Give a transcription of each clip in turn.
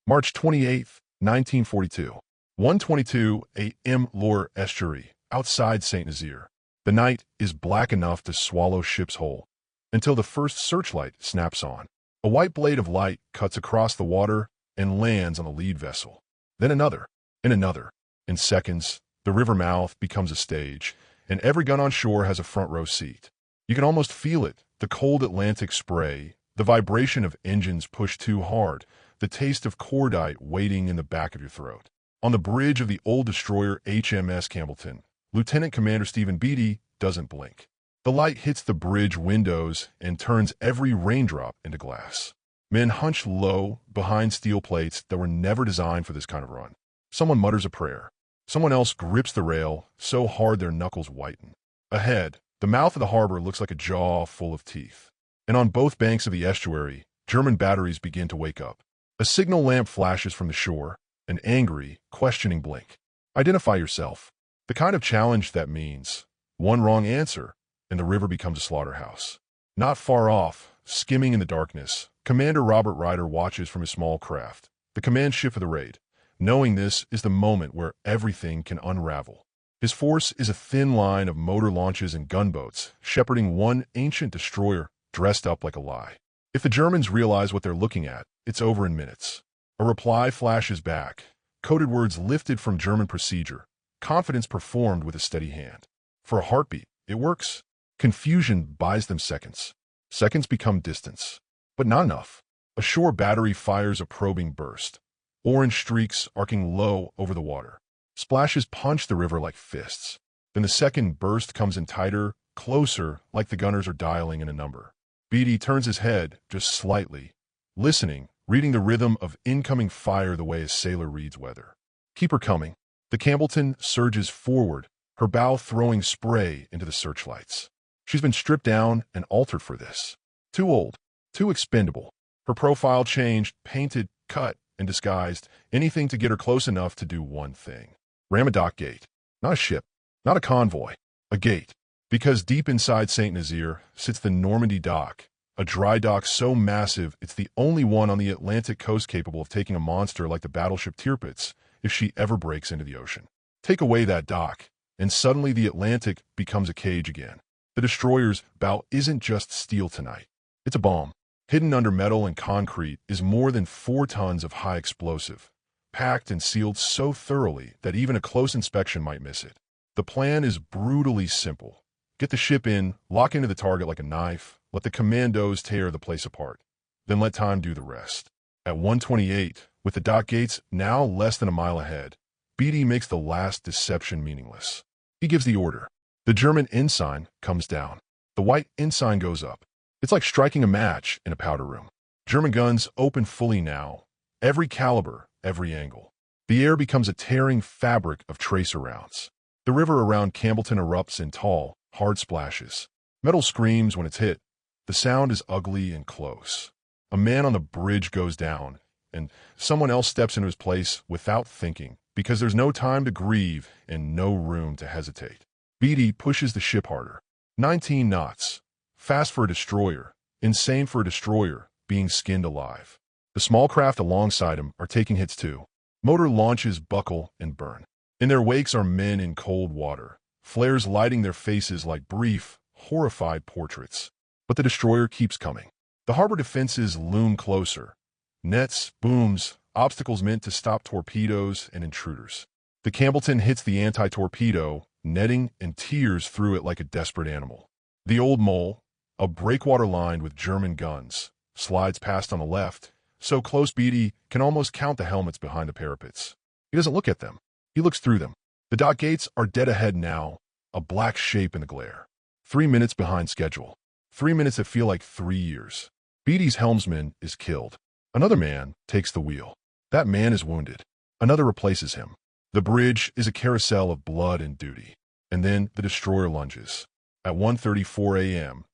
March 28, 1942. 1:22 a.m. Lower Estuary, outside St. Nazaire. The night is black enough to swallow ship's whole, until the first searchlight snaps on. A white blade of light cuts across the water and lands on the lead vessel. Then another, and another. In seconds, the river mouth becomes a stage, and every gun on shore has a front row seat. You can almost feel it, the cold Atlantic spray, the vibration of engines pushed too hard, the taste of cordite waiting in the back of your throat. On the bridge of the old destroyer HMS Campbellton, Lieutenant Commander Stephen Beatty doesn't blink. The light hits the bridge windows and turns every raindrop into glass. Men hunch low behind steel plates that were never designed for this kind of run. Someone mutters a prayer. Someone else grips the rail so hard their knuckles whiten. Ahead, the mouth of the harbor looks like a jaw full of teeth. And on both banks of the estuary, German batteries begin to wake up. A signal lamp flashes from the shore, an angry, questioning blink. Identify yourself. The kind of challenge that means one wrong answer, and the river becomes a slaughterhouse. Not far off, skimming in the darkness, Commander Robert Ryder watches from his small craft, the command ship of the raid, knowing this is the moment where everything can unravel. His force is a thin line of motor launches and gunboats, shepherding one ancient destroyer dressed up like a lie. If the Germans realize what they're looking at, it's over in minutes. A reply flashes back, coded words lifted from German procedure, confidence performed with a steady hand. For a heartbeat, it works. Confusion buys them seconds. Seconds become distance. But not enough. A shore battery fires a probing burst. Orange streaks arcing low over the water. Splashes punch the river like fists. Then the second burst comes in tighter, closer, like the gunners are dialing in a number. Beatty turns his head just slightly, listening, reading the rhythm of incoming fire the way a sailor reads weather. Keep her coming. The Campbellton surges forward, her bow throwing spray into the searchlights. She's been stripped down and altered for this. Too old, too expendable. Her profile changed, painted, cut, and disguised, anything to get her close enough to do one thing. Ram a dock gate. Not a ship, not a convoy, a gate. Because deep inside St. Nazaire sits the Normandy dock, a dry dock so massive it's the only one on the Atlantic coast capable of taking a monster like the battleship Tirpitz if she ever breaks into the ocean. Take away that dock, and suddenly the Atlantic becomes a cage again. The destroyer's bow isn't just steel tonight. It's a bomb. Hidden under metal and concrete is more than 4 tons of high explosive, packed and sealed so thoroughly that even a close inspection might miss it. The plan is brutally simple. Get the ship in, lock into the target like a knife, let the commandos tear the place apart. Then let time do the rest. At 1:28, with the dock gates now less than a mile ahead, Beatty makes the last deception meaningless. He gives the order. The German ensign comes down. The white ensign goes up. It's like striking a match in a powder room. German guns open fully now, every caliber, every angle. The air becomes a tearing fabric of tracer rounds. The river around Campbellton erupts in tall, hard splashes. Metal screams when it's hit. The sound is ugly and close. A man on the bridge goes down, and someone else steps into his place without thinking, because there's no time to grieve and no room to hesitate. Beatty pushes the ship harder. 19 knots. Fast for a destroyer, insane for a destroyer, being skinned alive. The small craft alongside him are taking hits too. Motor launches buckle and burn. In their wakes are men in cold water, flares lighting their faces like brief, horrified portraits. But the destroyer keeps coming. The harbor defenses loom closer. Nets, booms, obstacles meant to stop torpedoes and intruders. The Campbellton hits the anti-torpedo, netting and tears through it like a desperate animal. The Old Mole, a breakwater lined with German guns, slides past on the left, so close Beatty can almost count the helmets behind the parapets. He doesn't look at them. He looks through them. The dock gates are dead ahead now, a black shape in the glare. 3 minutes behind schedule. 3 minutes that feel like 3 years. Beatty's helmsman is killed. Another man takes the wheel. That man is wounded. Another replaces him. The bridge is a carousel of blood and duty. And then the destroyer lunges. At 1:34 a.m.,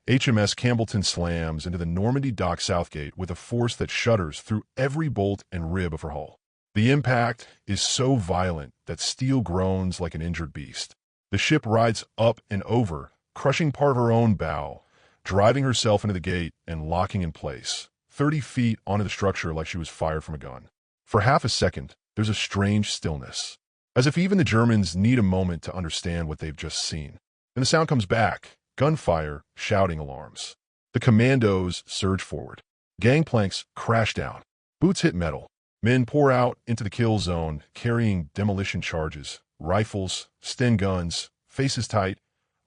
HMS Campbellton slams into the Normandy dock southgate with a force that shudders through every bolt and rib of her hull. The impact is so violent that steel groans like an injured beast. The ship rides up and over, crushing part of her own bow, driving herself into the gate and locking in place, 30 feet onto the structure like she was fired from a gun. For half a second, there's a strange stillness, as if even the Germans need a moment to understand what they've just seen. Then the sound comes back, gunfire, shouting alarms. The commandos surge forward. Gangplanks crash down. Boots hit metal. Men pour out into the kill zone, carrying demolition charges, rifles, Sten guns, faces tight,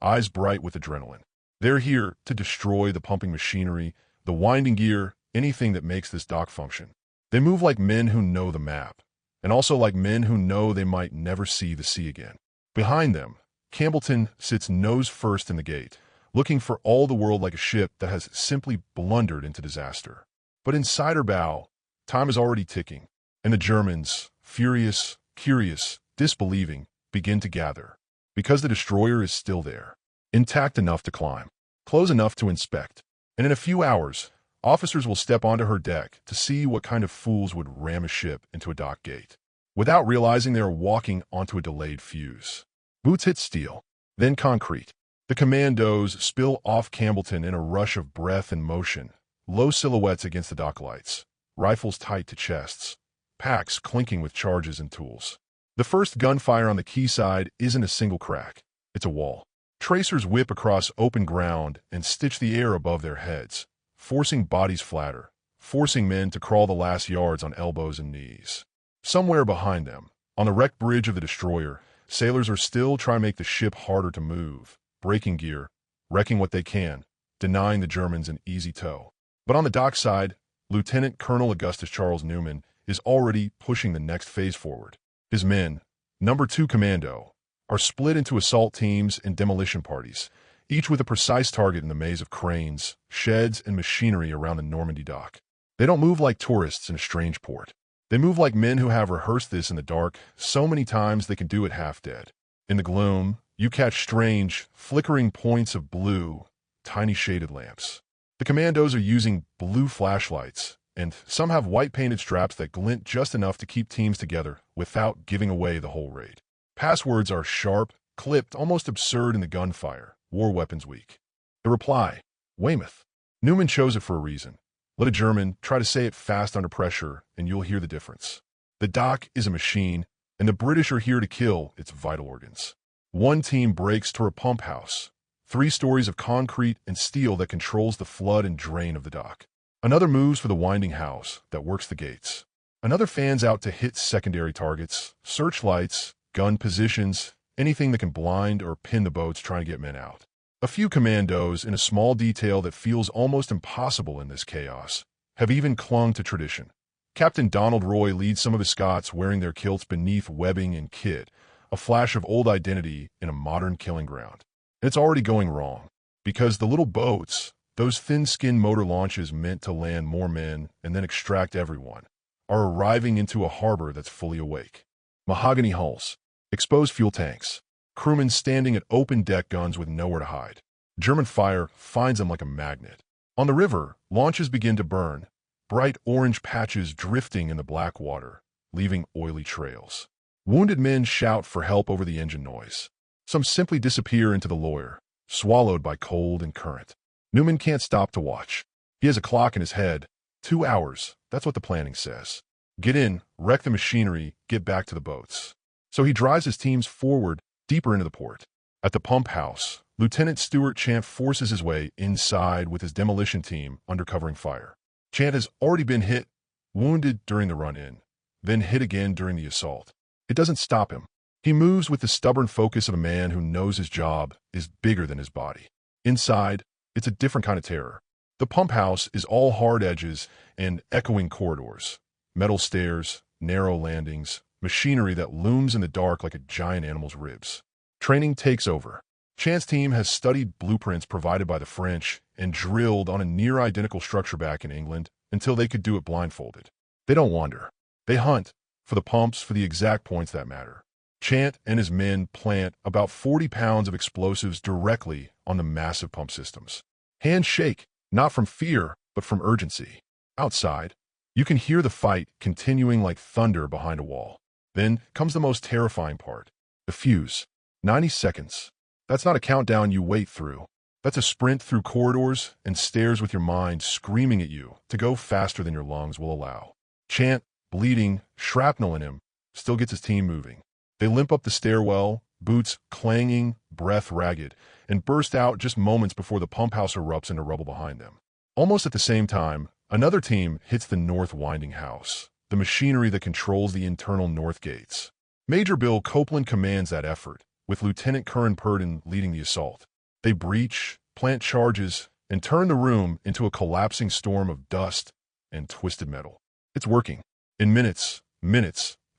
eyes bright with adrenaline. They're here to destroy the pumping machinery, the winding gear, anything that makes this dock function. They move like men who know the map, and also like men who know they might never see the sea again. Behind them, Campbellton sits nose first in the gate, looking for all the world like a ship that has simply blundered into disaster. But inside her bow, time is already ticking, and the Germans, furious, curious, disbelieving, begin to gather, because the destroyer is still there, intact enough to climb, close enough to inspect, and in a few hours, officers will step onto her deck to see what kind of fools would ram a ship into a dock gate, without realizing they are walking onto a delayed fuse. Boots hit steel, then concrete. The commandos spill off Campbellton in a rush of breath and motion, low silhouettes against the dock lights, rifles tight to chests, packs clinking with charges and tools. The first gunfire on the quayside isn't a single crack, it's a wall. Tracers whip across open ground and stitch the air above their heads, forcing bodies flatter, forcing men to crawl the last yards on elbows and knees. Somewhere behind them, on the wrecked bridge of the destroyer, sailors are still trying to make the ship harder to move, breaking gear, wrecking what they can, denying the Germans an easy tow. But on the dockside, Lieutenant Colonel Augustus Charles Newman is already pushing the next phase forward. His men, number 2 Commando, are split into assault teams and demolition parties, each with a precise target in the maze of cranes, sheds, and machinery around the Normandy dock. They don't move like tourists in a strange port. They move like men who have rehearsed this in the dark so many times they can do it half dead. In the gloom, you catch strange, flickering points of blue, tiny shaded lamps. The commandos are using blue flashlights, and some have white-painted straps that glint just enough to keep teams together without giving away the whole raid. Passwords are sharp, clipped, almost absurd in the gunfire. War Weapons Week. The reply, Weymouth. Newman chose it for a reason. Let a German try to say it fast under pressure, and you'll hear the difference. The dock is a machine, and the British are here to kill its vital organs. One team breaks toward a pump house, 3 stories of concrete and steel that controls the flood and drain of the dock. Another moves for the winding house that works the gates. Another fans out to hit secondary targets, searchlights, gun positions, anything that can blind or pin the boats trying to get men out. A few commandos, in a small detail that feels almost impossible in this chaos, have even clung to tradition. Captain Donald Roy leads some of his Scots wearing their kilts beneath webbing and kit, a flash of old identity in a modern killing ground. And it's already going wrong, because the little boats, those thin-skinned motor launches meant to land more men and then extract everyone, are arriving into a harbor that's fully awake. Mahogany hulls, exposed fuel tanks, crewmen standing at open deck guns with nowhere to hide. German fire finds them like a magnet. On the river, launches begin to burn, bright orange patches drifting in the black water, leaving oily trails. Wounded men shout for help over the engine noise. Some simply disappear into the Loire, swallowed by cold and current. Newman can't stop to watch. He has a clock in his head. 2 hours, that's what the planning says. Get in, wreck the machinery, get back to the boats. So he drives his teams forward, deeper into the port. At the pump house, Lieutenant Stuart Chant forces his way inside with his demolition team under covering fire. Chant has already been hit, wounded during the run-in, then hit again during the assault. It doesn't stop him. He moves with the stubborn focus of a man who knows his job is bigger than his body. Inside, it's a different kind of terror. The pump house is all hard edges and echoing corridors, metal stairs, narrow landings, machinery that looms in the dark like a giant animal's ribs. Training takes over. Chant's team has studied blueprints provided by the French and drilled on a near-identical structure back in England until they could do it blindfolded. They don't wander. They hunt, for the pumps, for the exact points that matter. Chant and his men plant about 40 pounds of explosives directly on the massive pump systems. Hands shake, not from fear, but from urgency. Outside, you can hear the fight continuing like thunder behind a wall. Then comes the most terrifying part, the fuse. 90 seconds. That's not a countdown you wait through. That's a sprint through corridors and stairs with your mind screaming at you to go faster than your lungs will allow. Chant, bleeding, shrapnel in him, still gets his team moving. They limp up the stairwell, boots clanging, breath ragged, and burst out just moments before the pump house erupts into rubble behind them. Almost at the same time, another team hits the north winding house, the machinery that controls the internal north gates. Major Bill Copeland commands that effort, with Lieutenant Curran Purdon leading the assault. They breach, plant charges, and turn the room into a collapsing storm of dust and twisted metal. It's working. In minutes,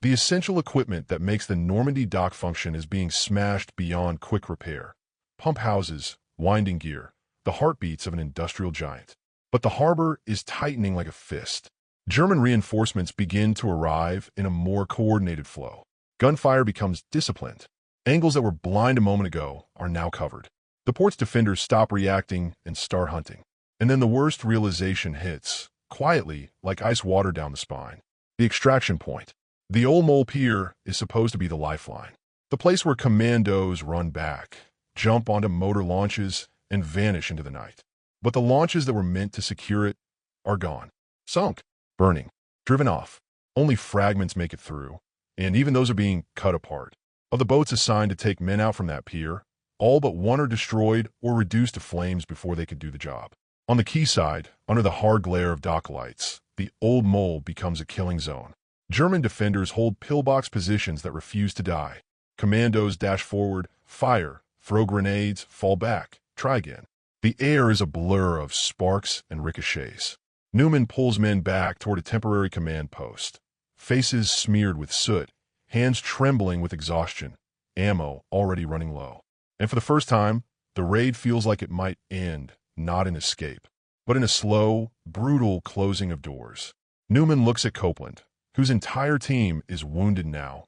the essential equipment that makes the Normandy dock function is being smashed beyond quick repair. Pump houses, winding gear, the heartbeats of an industrial giant. But the harbor is tightening like a fist. German reinforcements begin to arrive in a more coordinated flow. Gunfire becomes disciplined. Angles that were blind a moment ago are now covered. The port's defenders stop reacting and start hunting. And then the worst realization hits, quietly like ice water down the spine. The extraction point. The Old Mole Pier is supposed to be the lifeline. The place where commandos run back, jump onto motor launches, and vanish into the night. But the launches that were meant to secure it are gone. Sunk, burning, driven off. Only fragments make it through, and even those are being cut apart. Of the boats assigned to take men out from that pier, all but one are destroyed or reduced to flames before they could do the job. On the quayside, under the hard glare of dock lights, the Old Mole becomes a killing zone. German defenders hold pillbox positions that refuse to die. Commandos dash forward, fire, throw grenades, fall back, try again. The air is a blur of sparks and ricochets. Newman pulls men back toward a temporary command post. Faces smeared with soot, hands trembling with exhaustion, ammo already running low. And for the first time, the raid feels like it might end, not in escape, but in a slow, brutal closing of doors. Newman looks at Copeland, whose entire team is wounded now,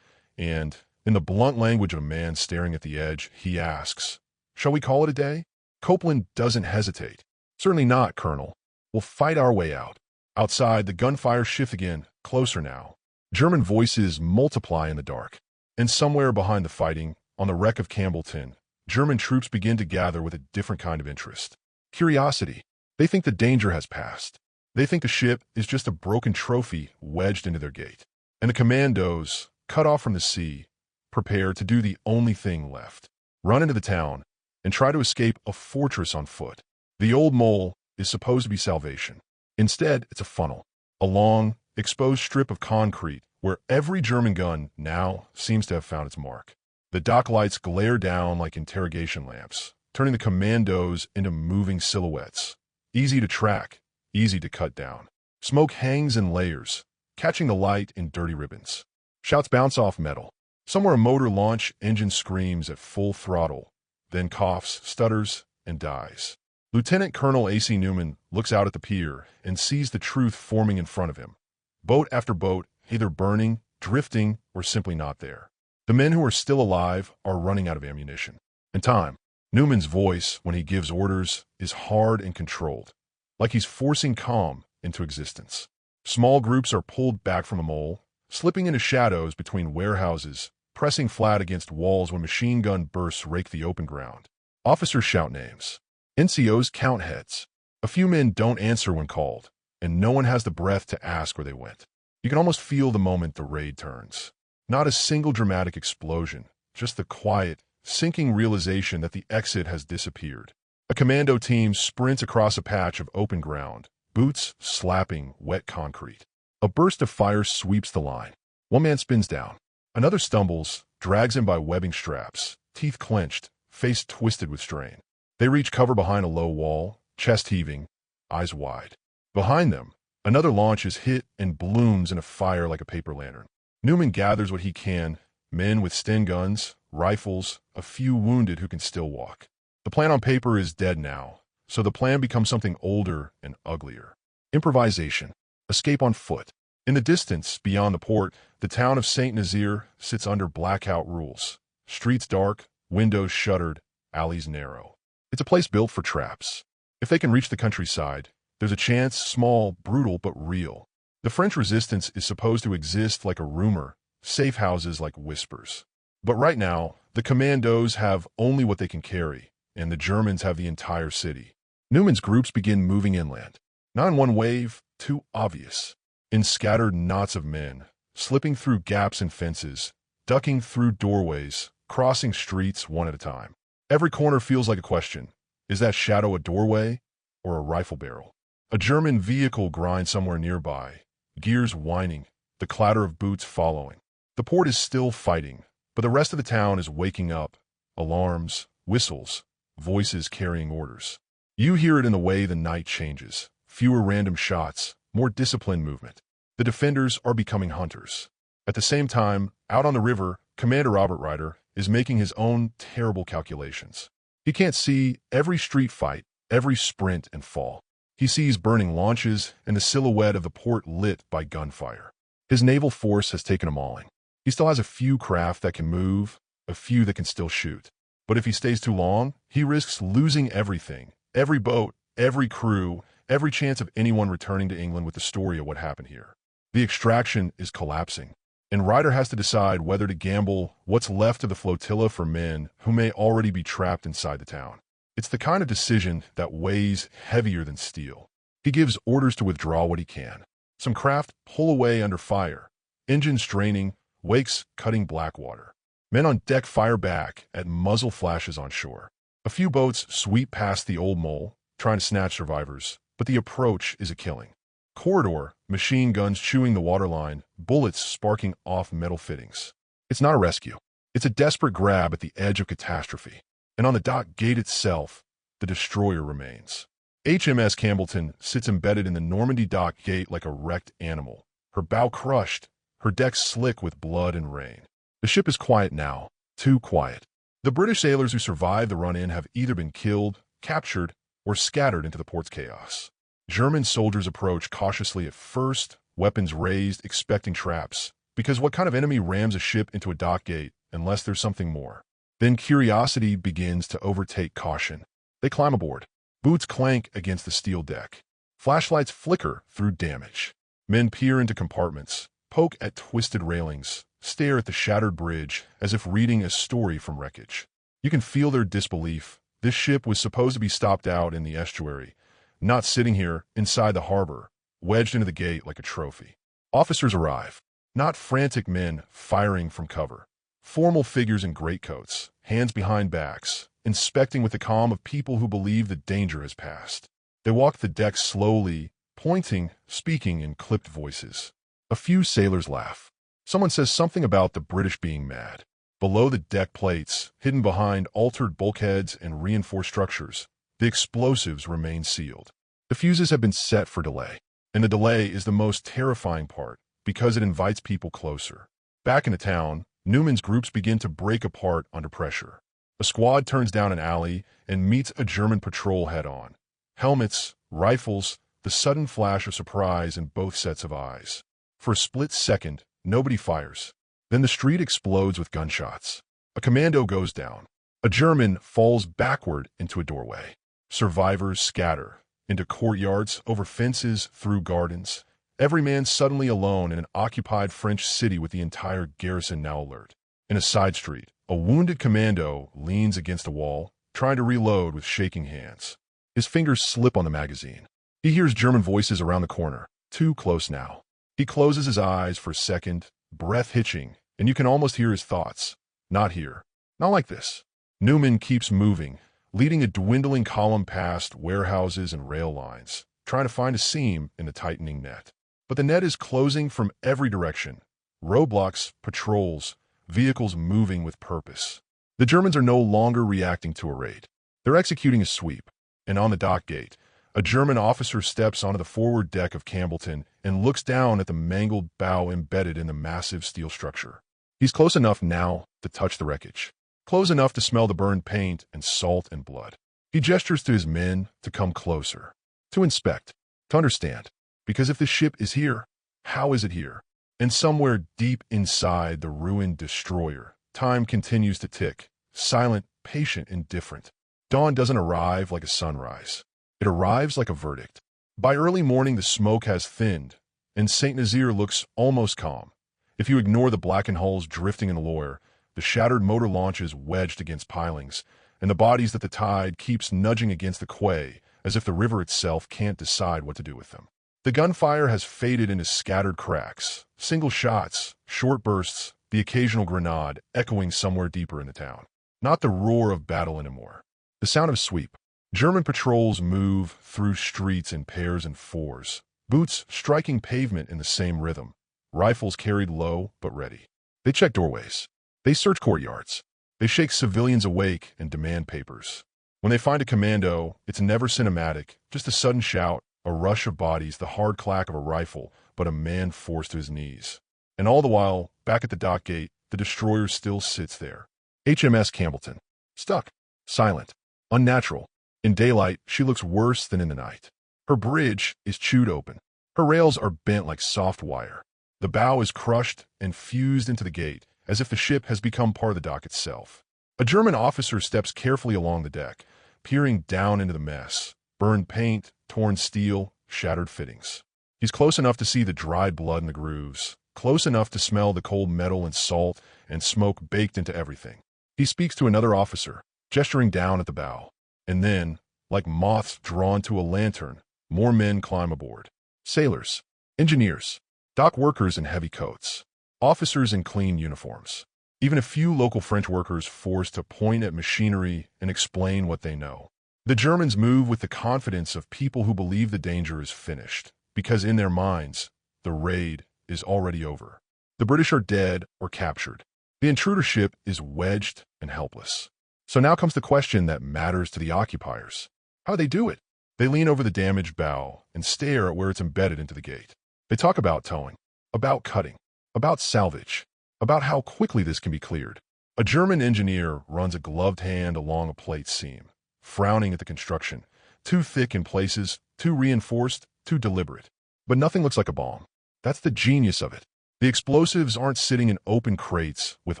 and, in the blunt language of a man staring at the edge, he asks, "Shall we call it a day?" Copeland doesn't hesitate. "Certainly not, Colonel. We'll fight our way out." Outside, the gunfire shifts again, closer now. German voices multiply in the dark. And somewhere behind the fighting, on the wreck of Campbellton, German troops begin to gather with a different kind of interest. Curiosity. They think the danger has passed. They think the ship is just a broken trophy wedged into their gate. And the commandos, cut off from the sea, prepare to do the only thing left. Run into the town and try to escape a fortress on foot. The Old Mole is supposed to be salvation. Instead, it's a funnel. A long, exposed strip of concrete where every German gun now seems to have found its mark. The dock lights glare down like interrogation lamps, turning the commandos into moving silhouettes. Easy to track, easy to cut down. Smoke hangs in layers, catching the light in dirty ribbons. Shouts bounce off metal. Somewhere a motor launch engine screams at full throttle, then coughs, stutters, and dies. Lieutenant Colonel A.C. Newman looks out at the pier and sees the truth forming in front of him. Boat after boat, either burning, drifting, or simply not there. The men who are still alive are running out of ammunition. And time. Newman's voice, when he gives orders, is hard and controlled, like he's forcing calm into existence. Small groups are pulled back from the mole, slipping into shadows between warehouses, pressing flat against walls when machine gun bursts rake the open ground. Officers shout names. NCOs count heads. A few men don't answer when called, and no one has the breath to ask where they went. You can almost feel the moment the raid turns. Not a single dramatic explosion, just the quiet, sinking realization that the exit has disappeared. A commando team sprints across a patch of open ground, boots slapping wet concrete. A burst of fire sweeps the line. One man spins down. Another stumbles, drags him by webbing straps, teeth clenched, face twisted with strain. They reach cover behind a low wall, chest heaving, eyes wide. Behind them, another launch is hit and blooms in a fire like a paper lantern. Newman gathers what he can, men with Sten guns, rifles, a few wounded who can still walk. The plan on paper is dead now, so the plan becomes something older and uglier. Improvisation. Escape on foot. In the distance, beyond the port, the town of St. Nazaire sits under blackout rules. Streets dark, windows shuttered, alleys narrow. It's a place built for traps. If they can reach the countryside, there's a chance, small, brutal, but real. The French resistance is supposed to exist like a rumor, safe houses like whispers. But right now, the commandos have only what they can carry, and the Germans have the entire city. Newman's groups begin moving inland. Not in one wave, too obvious. In scattered knots of men, slipping through gaps in fences, ducking through doorways, crossing streets one at a time. Every corner feels like a question. Is that shadow a doorway or a rifle barrel? A German vehicle grinds somewhere nearby, gears whining, the clatter of boots following. The port is still fighting, but the rest of the town is waking up. Alarms, whistles, voices carrying orders. You hear it in the way the night changes. Fewer random shots, more disciplined movement. The defenders are becoming hunters. At the same time, out on the river, Commander Robert Ryder is making his own terrible calculations. He can't see every street fight, every sprint and fall. He sees burning launches and the silhouette of the port lit by gunfire. His naval force has taken a mauling. He still has a few craft that can move, a few that can still shoot. But if he stays too long, he risks losing everything. Every boat, every crew, every chance of anyone returning to England with the story of what happened here. The extraction is collapsing, and Ryder has to decide whether to gamble what's left of the flotilla for men who may already be trapped inside the town. It's the kind of decision that weighs heavier than steel. He gives orders to withdraw what he can. Some craft pull away under fire, engines straining, wakes cutting black water. Men on deck fire back at muzzle flashes on shore. A few boats sweep past the old mole, trying to snatch survivors, but the approach is a killing. Corridor, machine guns chewing the waterline, bullets sparking off metal fittings. It's not a rescue. It's a desperate grab at the edge of catastrophe. And on the dock gate itself, the destroyer remains. HMS Campbellton sits embedded in the Normandy dock gate like a wrecked animal, her bow crushed, her deck slick with blood and rain. The ship is quiet now, too quiet. The British sailors who survived the run-in have either been killed, captured, or scattered into the port's chaos. German soldiers approach cautiously at first, weapons raised, expecting traps, because what kind of enemy rams a ship into a dock gate unless there's something more? Then curiosity begins to overtake caution. They climb aboard. Boots clank against the steel deck. Flashlights flicker through damage. Men peer into compartments, poke at twisted railings, stare at the shattered bridge as if reading a story from wreckage. You can feel their disbelief. This ship was supposed to be stopped out in the estuary, not sitting here inside the harbor, wedged into the gate like a trophy. Officers arrive, not frantic men firing from cover. Formal figures in greatcoats, hands behind backs, inspecting with the calm of people who believe the danger has passed. They walk the deck slowly, pointing, speaking in clipped voices. A few sailors laugh. Someone says something about the British being mad. Below the deck plates, hidden behind altered bulkheads and reinforced structures, the explosives remain sealed. The fuses have been set for delay, and the delay is the most terrifying part because it invites people closer. Back in the town, Newman's groups begin to break apart under pressure. A squad turns down an alley and meets a German patrol head-on. Helmets, rifles, the sudden flash of surprise in both sets of eyes. For a split second, nobody fires. Then the street explodes with gunshots. A commando goes down. A German falls backward into a doorway. Survivors scatter into courtyards, over fences, through gardens. Every man suddenly alone in an occupied French city with the entire garrison now alert. In a side street, a wounded commando leans against a wall, trying to reload with shaking hands. His fingers slip on the magazine. He hears German voices around the corner, too close now. He closes his eyes for a second, breath hitching, and you can almost hear his thoughts. Not here. Not like this. Newman keeps moving, leading a dwindling column past warehouses and rail lines, trying to find a seam in the tightening net. But the net is closing from every direction. Roadblocks, patrols, vehicles moving with purpose. The Germans are no longer reacting to a raid. They're executing a sweep. And on the dock gate, a German officer steps onto the forward deck of Campbellton and looks down at the mangled bow embedded in the massive steel structure. He's close enough now to touch the wreckage. Close enough to smell the burned paint and salt and blood. He gestures to his men to come closer, to inspect, to understand. Because if the ship is here, how is it here? And somewhere deep inside the ruined destroyer, time continues to tick, silent, patient, indifferent. Dawn doesn't arrive like a sunrise. It arrives like a verdict. By early morning, the smoke has thinned, and St. Nazaire looks almost calm. If you ignore the blackened hulls drifting in the Loire, the shattered motor launches wedged against pilings, and the bodies that the tide keeps nudging against the quay, as if the river itself can't decide what to do with them. The gunfire has faded into scattered cracks. Single shots, short bursts, the occasional grenade echoing somewhere deeper in the town. Not the roar of battle anymore. The sound of sweep. German patrols move through streets in pairs and fours, boots striking pavement in the same rhythm, rifles carried low but ready. They check doorways. They search courtyards. They shake civilians awake and demand papers. When they find a commando, it's never cinematic, just a sudden shout, a rush of bodies, the hard clack of a rifle, but a man forced to his knees. And all the while, back at the dock gate, the destroyer still sits there. HMS Campbellton. Stuck. Silent. Unnatural. In daylight, she looks worse than in the night. Her bridge is chewed open. Her rails are bent like soft wire. The bow is crushed and fused into the gate, as if the ship has become part of the dock itself. A German officer steps carefully along the deck, peering down into the mess. Burned paint, torn steel, shattered fittings. He's close enough to see the dried blood in the grooves, close enough to smell the cold metal and salt and smoke baked into everything. He speaks to another officer, gesturing down at the bow. And then, like moths drawn to a lantern, more men climb aboard. Sailors, engineers, dock workers in heavy coats, officers in clean uniforms. Even a few local French workers forced to point at machinery and explain what they know. The Germans move with the confidence of people who believe the danger is finished, because in their minds, the raid is already over. The British are dead or captured. The intruder ship is wedged and helpless. So now comes the question that matters to the occupiers. How do they do it? They lean over the damaged bow and stare at where it's embedded into the gate. They talk about towing, about cutting, about salvage, about how quickly this can be cleared. A German engineer runs a gloved hand along a plate seam, frowning at the construction, too thick in places, too reinforced, too deliberate. But nothing looks like a bomb. That's the genius of it. The explosives aren't sitting in open crates with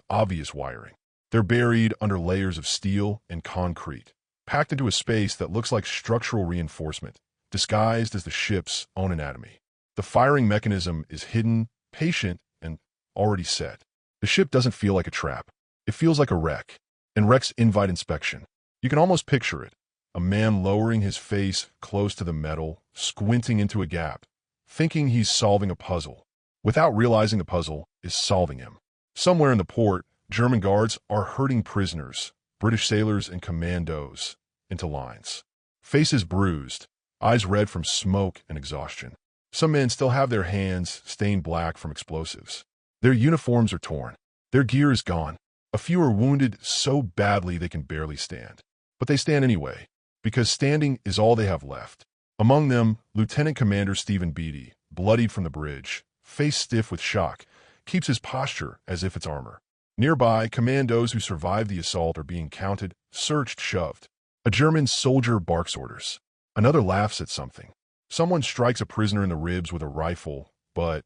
obvious wiring. They're buried under layers of steel and concrete, packed into a space that looks like structural reinforcement, disguised as the ship's own anatomy. The firing mechanism is hidden, patient, and already set. The ship doesn't feel like a trap. It feels like a wreck, and wrecks invite inspection. You can almost picture it. A man lowering his face close to the metal, squinting into a gap, thinking he's solving a puzzle, without realizing the puzzle is solving him. Somewhere in the port, German guards are herding prisoners, British sailors and commandos, into lines. Faces bruised, eyes red from smoke and exhaustion. Some men still have their hands stained black from explosives. Their uniforms are torn. Their gear is gone. A few are wounded so badly they can barely stand. But they stand anyway, because standing is all they have left. Among them, Lieutenant Commander Stephen Beatty, bloodied from the bridge, face stiff with shock, keeps his posture as if it's armor. Nearby, commandos who survived the assault are being counted, searched, shoved. A German soldier barks orders. Another laughs at something. Someone strikes a prisoner in the ribs with a rifle, but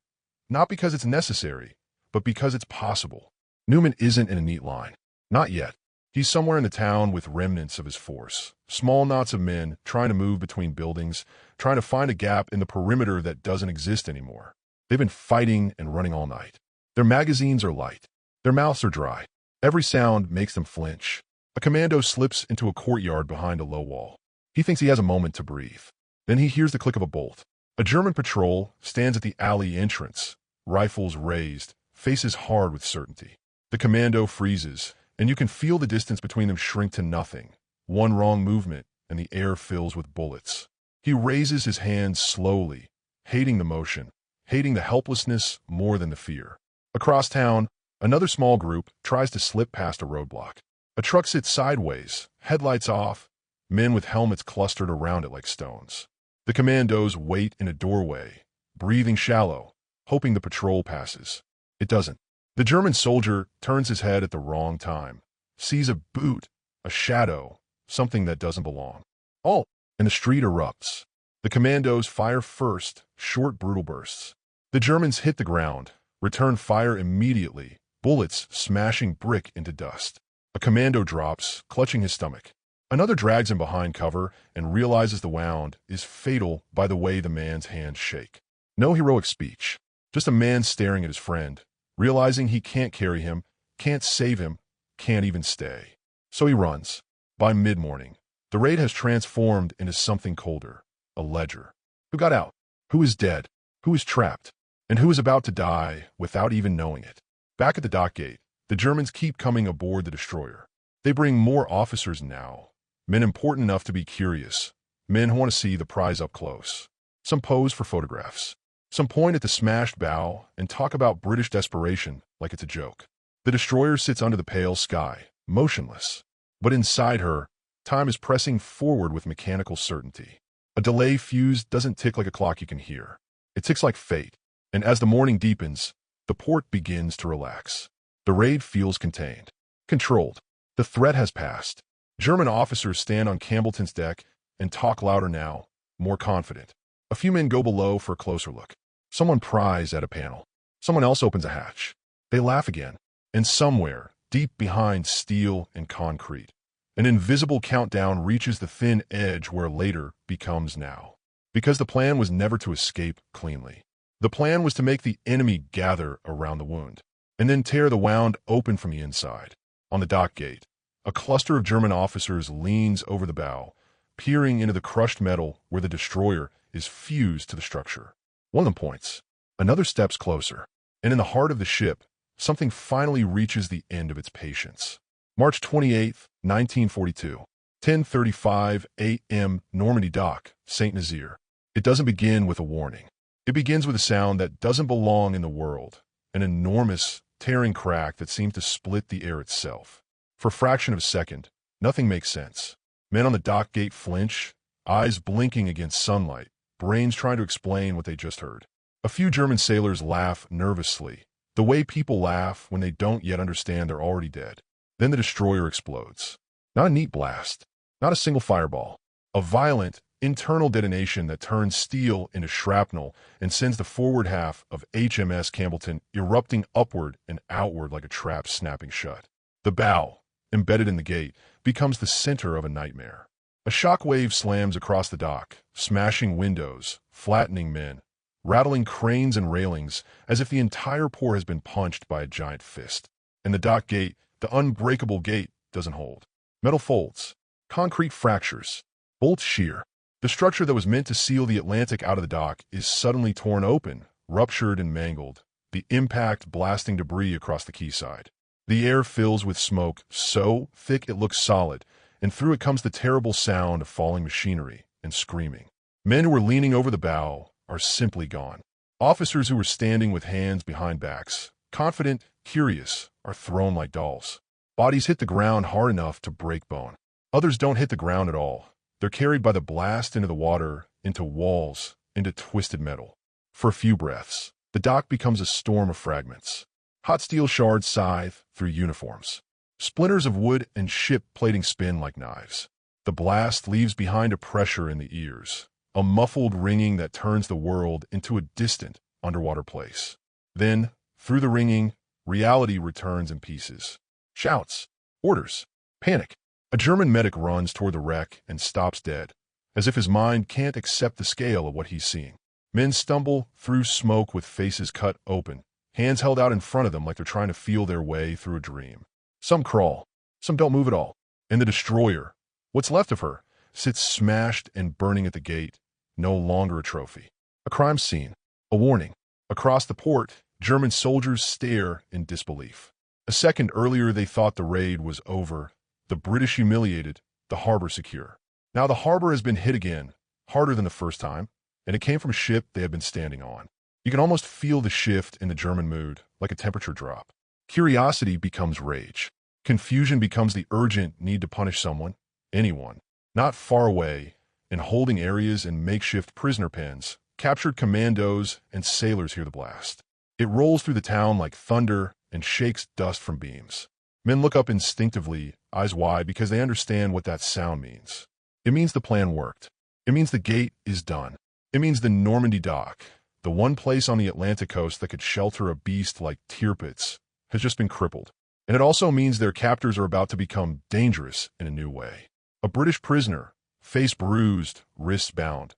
not because it's necessary, but because it's possible. Newman isn't in a neat line. Not yet. He's somewhere in the town with remnants of his force. Small knots of men trying to move between buildings, trying to find a gap in the perimeter that doesn't exist anymore. They've been fighting and running all night. Their magazines are light. Their mouths are dry. Every sound makes them flinch. A commando slips into a courtyard behind a low wall. He thinks he has a moment to breathe. Then he hears the click of a bolt. A German patrol stands at the alley entrance, rifles raised, faces hard with certainty. The commando freezes, and you can feel the distance between them shrink to nothing. One wrong movement, and the air fills with bullets. He raises his hands slowly, hating the motion, hating the helplessness more than the fear. Across town, another small group tries to slip past a roadblock. A truck sits sideways, headlights off, men with helmets clustered around it like stones. The commandos wait in a doorway, breathing shallow, hoping the patrol passes. It doesn't. The German soldier turns his head at the wrong time, sees a boot, a shadow, something that doesn't belong. All, and the street erupts. The commandos fire first, short, brutal bursts. The Germans hit the ground, return fire immediately, bullets smashing brick into dust. A commando drops, clutching his stomach. Another drags him behind cover and realizes the wound is fatal by the way the man's hands shake. No heroic speech, just a man staring at his friend, realizing he can't carry him, can't save him, can't even stay. So he runs. By mid-morning, the raid has transformed into something colder, a ledger. Who got out? Who is dead? Who is trapped? and who is about to die without even knowing it. Back at the dock gate, the Germans keep coming aboard the destroyer. They bring more officers now, men important enough to be curious, men who want to see the prize up close. Some pose for photographs. Some point at the smashed bow and talk about British desperation like it's a joke. The destroyer sits under the pale sky, motionless. But inside her, time is pressing forward with mechanical certainty. A delay fuse doesn't tick like a clock you can hear. It ticks like fate. And as the morning deepens, the port begins to relax. The raid feels contained, controlled. The threat has passed. German officers stand on Campbellton's deck and talk louder now, more confident. A few men go below for a closer look. Someone pries at a panel. Someone else opens a hatch. They laugh again. And somewhere, deep behind steel and concrete, an invisible countdown reaches the thin edge where later becomes now. Because the plan was never to escape cleanly. The plan was to make the enemy gather around the wound, and then tear the wound open from the inside. On the dock gate, a cluster of German officers leans over the bow, peering into the crushed metal where the destroyer is fused to the structure. One of them points. Another steps closer, and in the heart of the ship, something finally reaches the end of its patience. March 28, 1942, 10:35 a.m. Normandy Dock, St. Nazaire. It doesn't begin with a warning. It begins with a sound that doesn't belong in the world, an enormous, tearing crack that seems to split the air itself. For a fraction of a second, nothing makes sense. Men on the dock gate flinch, eyes blinking against sunlight, brains trying to explain what they just heard. A few German sailors laugh nervously, the way people laugh when they don't yet understand they're already dead. Then the destroyer explodes. Not a neat blast, not a single fireball. A violent, internal detonation that turns steel into shrapnel and sends the forward half of HMS Campbellton erupting upward and outward like a trap snapping shut. The bow, embedded in the gate, becomes the center of a nightmare. A shockwave slams across the dock, smashing windows, flattening men, rattling cranes and railings as if the entire port has been punched by a giant fist. And the dock gate, the unbreakable gate, doesn't hold. Metal folds, concrete fractures, bolts shear. The structure that was meant to seal the Atlantic out of the dock is suddenly torn open, ruptured and mangled, the impact blasting debris across the quayside. The air fills with smoke so thick it looks solid, and through it comes the terrible sound of falling machinery and screaming. Men who were leaning over the bow are simply gone. Officers who were standing with hands behind backs, confident, curious, are thrown like dolls. Bodies hit the ground hard enough to break bone. Others don't hit the ground at all. They're carried by the blast into the water, into walls, into twisted metal. For a few breaths, the dock becomes a storm of fragments. Hot steel shards scythe through uniforms. Splinters of wood and ship plating spin like knives. The blast leaves behind a pressure in the ears, a muffled ringing that turns the world into a distant, underwater place. Then, through the ringing, reality returns in pieces. Shouts, orders, panic. A German medic runs toward the wreck and stops dead, as if his mind can't accept the scale of what he's seeing. Men stumble through smoke with faces cut open, hands held out in front of them like they're trying to feel their way through a dream. Some crawl, some don't move at all. And the destroyer, what's left of her, sits smashed and burning at the gate, no longer a trophy. A crime scene, a warning. Across the port, German soldiers stare in disbelief. A second earlier they thought the raid was over, the British humiliated, the harbor secure. Now the harbor has been hit again, harder than the first time, and it came from a ship they had been standing on. You can almost feel the shift in the German mood, like a temperature drop. Curiosity becomes rage. Confusion becomes the urgent need to punish someone, anyone, not far away, in holding areas and makeshift prisoner pens. Captured commandos and sailors hear the blast. It rolls through the town like thunder and shakes dust from beams. Men look up instinctively, eyes wide, because they understand what that sound means. It means the plan worked. It means the gate is done. It means the Normandy dock, the one place on the Atlantic coast that could shelter a beast like Tirpitz, has just been crippled. And it also means their captors are about to become dangerous in a new way. A British prisoner, face bruised, wrists bound,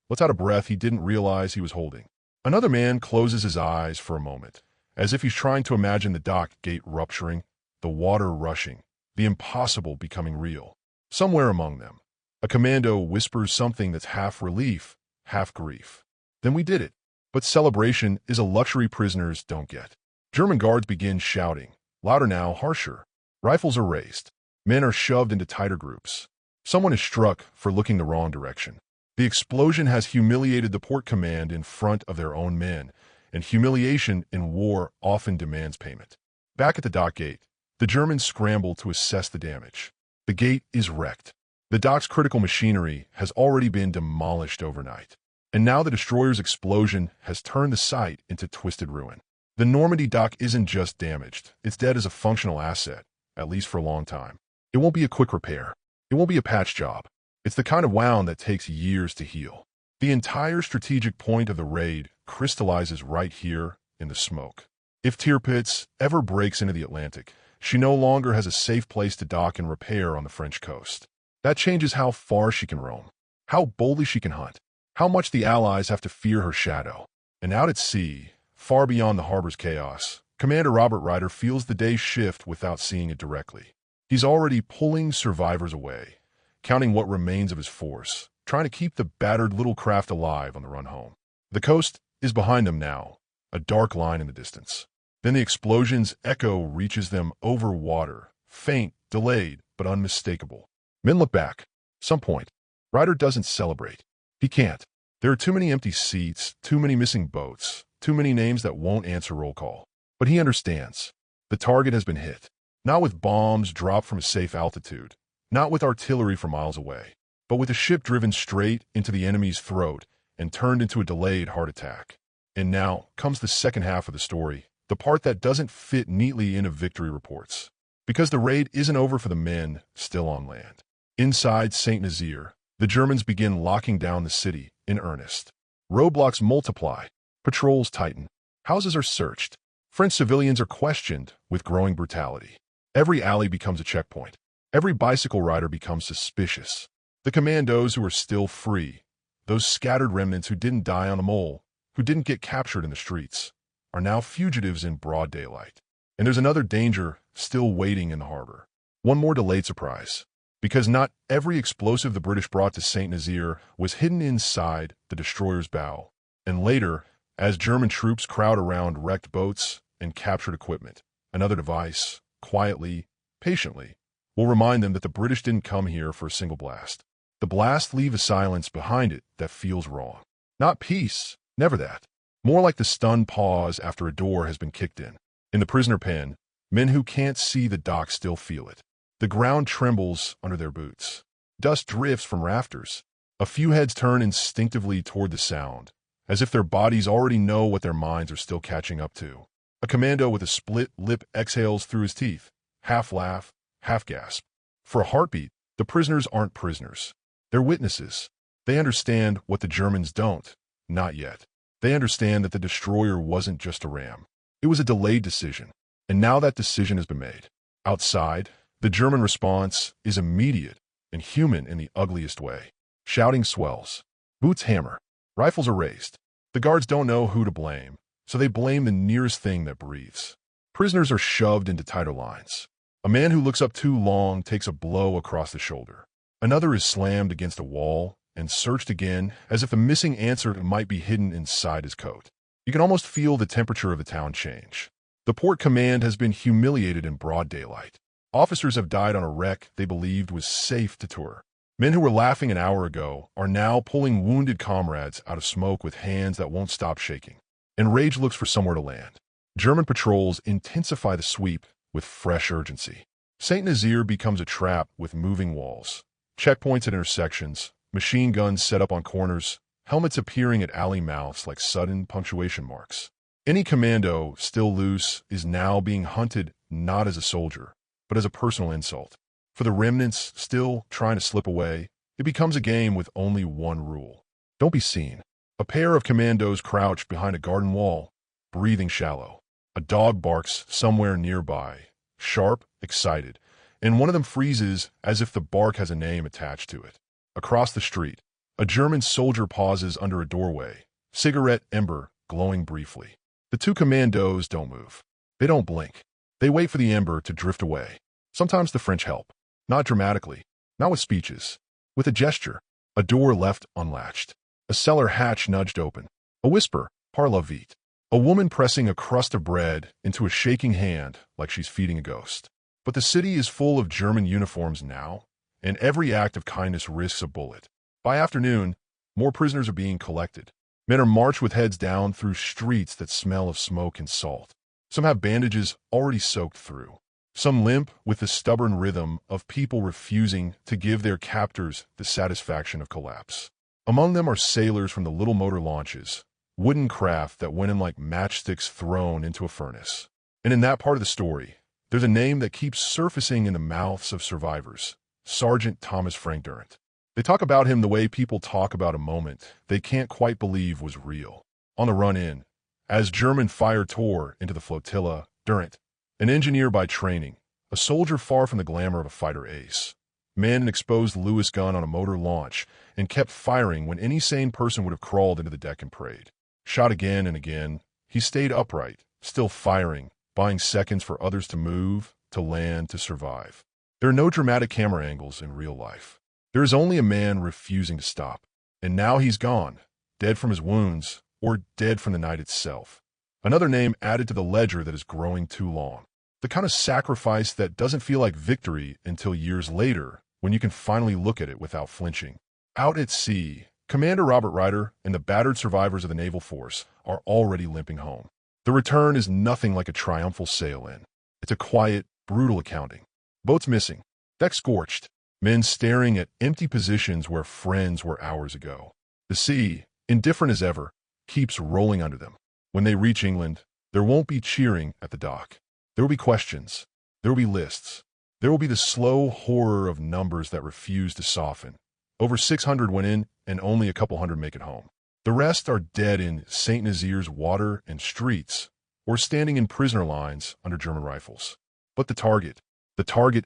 lets out a breath he didn't realize he was holding. Another man closes his eyes for a moment, as if he's trying to imagine the dock gate rupturing, the water rushing, the impossible becoming real. Somewhere among them, a commando whispers something that's half relief, half grief. Then we did it. But celebration is a luxury prisoners don't get. German guards begin shouting, louder now, harsher. Rifles are raised. Men are shoved into tighter groups. Someone is struck for looking the wrong direction. The explosion has humiliated the port command in front of their own men, and humiliation in war often demands payment. Back at the dock gate, the Germans scramble to assess the damage. The gate is wrecked. The dock's critical machinery has already been demolished overnight. And now the destroyer's explosion has turned the site into twisted ruin. The Normandy dock isn't just damaged, it's dead as a functional asset, at least for a long time. It won't be a quick repair. It won't be a patch job. It's the kind of wound that takes years to heal. The entire strategic point of the raid crystallizes right here in the smoke. If Tirpitz ever breaks into the Atlantic, she no longer has a safe place to dock and repair on the French coast. That changes how far she can roam, how boldly she can hunt, how much the Allies have to fear her shadow. And out at sea, far beyond the harbor's chaos, Commander Robert Ryder feels the day shift without seeing it directly. He's already pulling survivors away, counting what remains of his force, trying to keep the battered little craft alive on the run home. The coast is behind them now, a dark line in the distance. Then the explosion's echo reaches them over water, faint, delayed, but unmistakable. Men look back. Some point. Ryder doesn't celebrate. He can't. There are too many empty seats, too many missing boats, too many names that won't answer roll call. But he understands. The target has been hit. Not with bombs dropped from a safe altitude, not with artillery from miles away, but with a ship driven straight into the enemy's throat and turned into a delayed heart attack. And now comes the second half of the story, the part that doesn't fit neatly into victory reports. Because the raid isn't over for the men still on land. Inside St. Nazaire, the Germans begin locking down the city in earnest. Roadblocks multiply, patrols tighten, houses are searched, French civilians are questioned with growing brutality. Every alley becomes a checkpoint. Every bicycle rider becomes suspicious. The commandos who are still free, those scattered remnants who didn't die on a mole, who didn't get captured in the streets, are now fugitives in broad daylight. And there's another danger still waiting in the harbor. One more delayed surprise. Because not every explosive the British brought to St. Nazaire was hidden inside the destroyer's bow. And later, as German troops crowd around wrecked boats and captured equipment, another device, quietly, patiently, will remind them that the British didn't come here for a single blast. The blast leave a silence behind it that feels wrong. Not peace, never that. More like the stunned pause after a door has been kicked in. In the prisoner pen, men who can't see the dock still feel it. The ground trembles under their boots. Dust drifts from rafters. A few heads turn instinctively toward the sound, as if their bodies already know what their minds are still catching up to. A commando with a split lip exhales through his teeth, half laugh, half gasp. For a heartbeat, the prisoners aren't prisoners. They're witnesses. They understand what the Germans don't. Not yet. They understand that the destroyer wasn't just a ram. It was a delayed decision. And now that decision has been made. Outside, the German response is immediate and human in the ugliest way. Shouting swells. Boots hammer. Rifles are raised. The guards don't know who to blame, so they blame the nearest thing that breathes. Prisoners are shoved into tighter lines. A man who looks up too long takes a blow across the shoulder. Another is slammed against a wall and searched again as if the missing answer might be hidden inside his coat. You can almost feel the temperature of the town change. The port command has been humiliated in broad daylight. Officers have died on a wreck they believed was safe to tour. Men who were laughing an hour ago are now pulling wounded comrades out of smoke with hands that won't stop shaking. And rage looks for somewhere to land. German patrols intensify the sweep with fresh urgency. St. Nazaire becomes a trap with moving walls. Checkpoints at intersections, machine guns set up on corners, helmets appearing at alley mouths like sudden punctuation marks. Any commando still loose is now being hunted not as a soldier, but as a personal insult. For the remnants still trying to slip away, it becomes a game with only one rule. Don't be seen. A pair of commandos crouch behind a garden wall, breathing shallow. A dog barks somewhere nearby, sharp, excited, and one of them freezes as if the bark has a name attached to it. Across the street, a German soldier pauses under a doorway, cigarette ember glowing briefly. The two commandos don't move. They don't blink. They wait for the ember to drift away. Sometimes the French help. Not dramatically, not with speeches. With a gesture. A door left unlatched. A cellar hatch nudged open. A whisper, Parla vite. A woman pressing a crust of bread into a shaking hand like she's feeding a ghost. But the city is full of German uniforms now, and every act of kindness risks a bullet. By afternoon, more prisoners are being collected. Men are marched with heads down through streets that smell of smoke and salt. Some have bandages already soaked through. Some limp with the stubborn rhythm of people refusing to give their captors the satisfaction of collapse. Among them are sailors from the little motor launches, wooden craft that went in like matchsticks thrown into a furnace. And in that part of the story, there's a name that keeps surfacing in the mouths of survivors: Sergeant Thomas Frank Durant. They talk about him the way people talk about a moment they can't quite believe was real. On the run-in, as German fire tore into the flotilla, Durant, an engineer by training, a soldier far from the glamour of a fighter ace, manned an exposed Lewis gun on a motor launch and kept firing when any sane person would have crawled into the deck and prayed. Shot again and again, he stayed upright, still firing, buying seconds for others to move, to land, to survive. There are no dramatic camera angles in real life. There is only a man refusing to stop. And now he's gone, dead from his wounds, or dead from the night itself. Another name added to the ledger that is growing too long. The kind of sacrifice that doesn't feel like victory until years later, when you can finally look at it without flinching. Out at sea, Commander Robert Ryder and the battered survivors of the naval force are already limping home. The return is nothing like a triumphal sail-in. It's a quiet, brutal accounting. Boats missing, deck scorched, men staring at empty positions where friends were hours ago. The sea, indifferent as ever, keeps rolling under them. When they reach England, there won't be cheering at the dock. There will be questions. There will be lists. There will be the slow horror of numbers that refuse to soften. Over 600 went in, and only a couple hundred make it home. The rest are dead in St. Nazier's water and streets, or standing in prisoner lines under German rifles. But the target